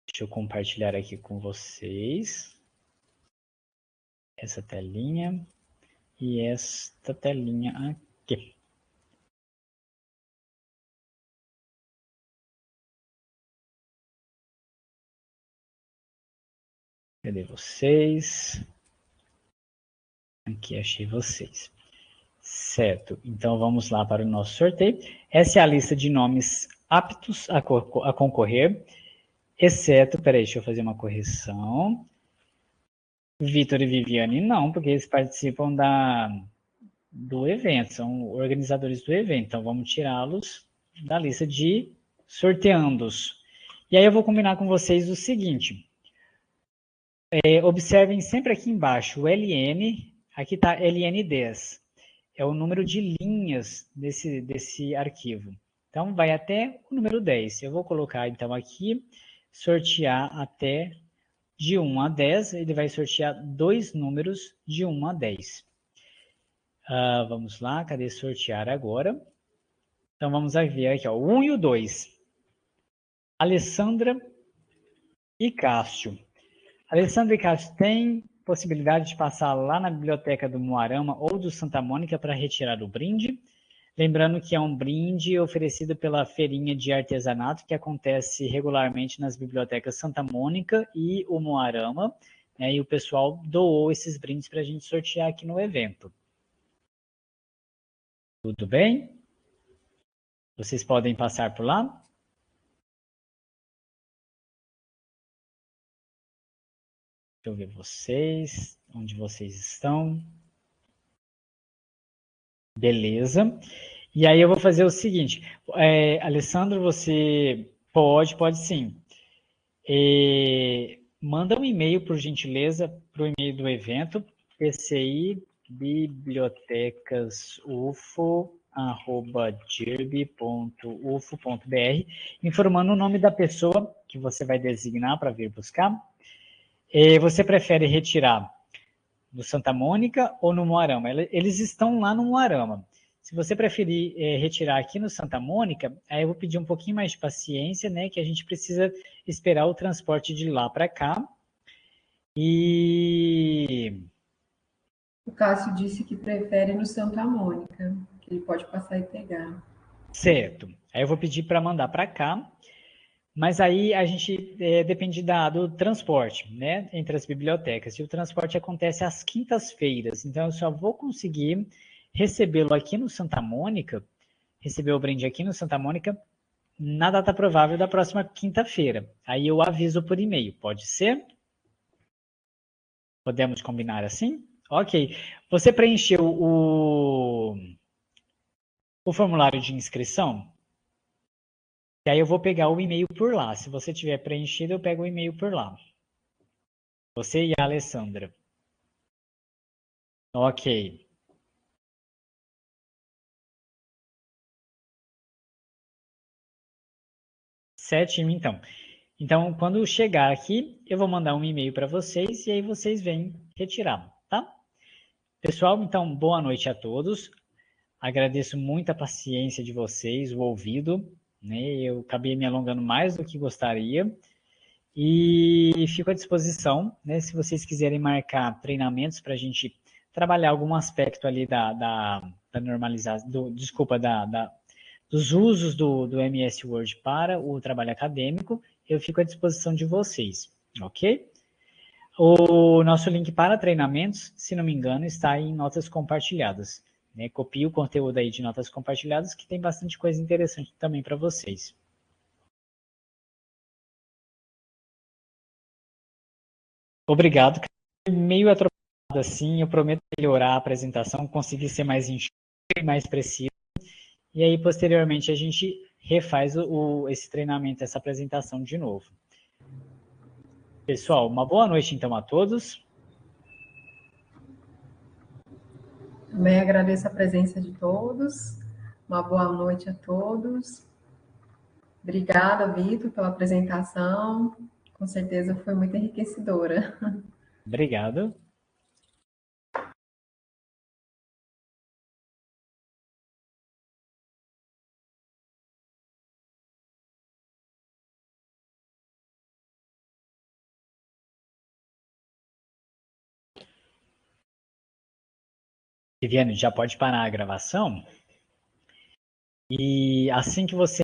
Deixa eu compartilhar aqui com vocês essa telinha e esta telinha aqui. Cadê vocês? Aqui, achei vocês. Certo, então vamos lá para o nosso sorteio. Essa é a lista de nomes aptos a concorrer, exceto, peraí, deixa eu fazer uma correção. Vitor e Viviane não, porque eles participam do evento, são organizadores do evento, então vamos tirá-los da lista de sorteandos. E aí eu vou combinar com vocês o seguinte, observem sempre aqui embaixo o LN, aqui está LN10, é o número de linhas desse arquivo. Então, vai até o número 10. Eu vou colocar, então, aqui, sortear até de 1 a 10. Ele vai sortear 2 números de 1 a 10. Vamos lá, cadê sortear agora? Então, vamos ver aqui, ó, o 1 e o 2. Alessandra e Cássio. Alessandra e Cássio têm possibilidade de passar lá na biblioteca do Moarama ou do Santa Mônica para retirar o brinde. Lembrando que é um brinde oferecido pela feirinha de artesanato que acontece regularmente nas bibliotecas Santa Mônica e o Moarama, né, e o pessoal doou esses brindes para a gente sortear aqui no evento. Tudo bem? Vocês podem passar por lá? Deixa eu ver vocês, onde vocês estão. Beleza. E aí eu vou fazer o seguinte, Alessandro, você pode sim. Manda um e-mail, por gentileza, para o e-mail do evento, pcibibliotecasufo@dirb.ufo.br, informando o nome da pessoa que você vai designar para vir buscar. Você prefere retirar no Santa Mônica ou no Moarama? Eles estão lá no Moarama. Se você preferir retirar aqui no Santa Mônica, aí eu vou pedir um pouquinho mais de paciência, né? Que a gente precisa esperar o transporte de lá para cá. E o Cássio disse que prefere no Santa Mônica, que ele pode passar e pegar. Certo. Aí eu vou pedir para mandar para cá. Mas aí a gente depende do transporte, né? Entre as bibliotecas. E o transporte acontece às quintas-feiras. Então eu só vou conseguir recebê-lo aqui no Santa Mônica, receber o brinde aqui no Santa Mônica, na data provável da próxima quinta-feira. Aí eu aviso por e-mail, pode ser? Podemos combinar assim? Ok. Você preencheu o formulário de inscrição? E aí eu vou pegar o e-mail por lá. Se você tiver preenchido, eu pego o e-mail por lá. Você e a Alessandra. Ok. Certinho, então. Então, quando chegar aqui, eu vou mandar um e-mail para vocês e aí vocês vêm retirar, tá? Pessoal, então, boa noite a todos. Agradeço muito a paciência de vocês, o ouvido, né? Eu acabei me alongando mais do que gostaria. E fico à disposição, né? Se vocês quiserem marcar treinamentos para a gente trabalhar algum aspecto ali da normalização, dos usos do MS Word para o trabalho acadêmico, eu fico à disposição de vocês, ok? O nosso link para treinamentos, se não me engano, está em notas compartilhadas. Né? Copie o conteúdo aí de notas compartilhadas, que tem bastante coisa interessante também para vocês. Obrigado. Meio atropelado assim, eu prometo melhorar a apresentação, conseguir ser mais enxuto e mais preciso. E aí, posteriormente, a gente refaz esse treinamento, essa apresentação de novo. Pessoal, uma boa noite, então, a todos. Também agradeço a presença de todos. Uma boa noite a todos. Obrigada, Vitor, pela apresentação. Com certeza foi muito enriquecedora. Obrigado. Viviane, já pode parar a gravação. E assim que você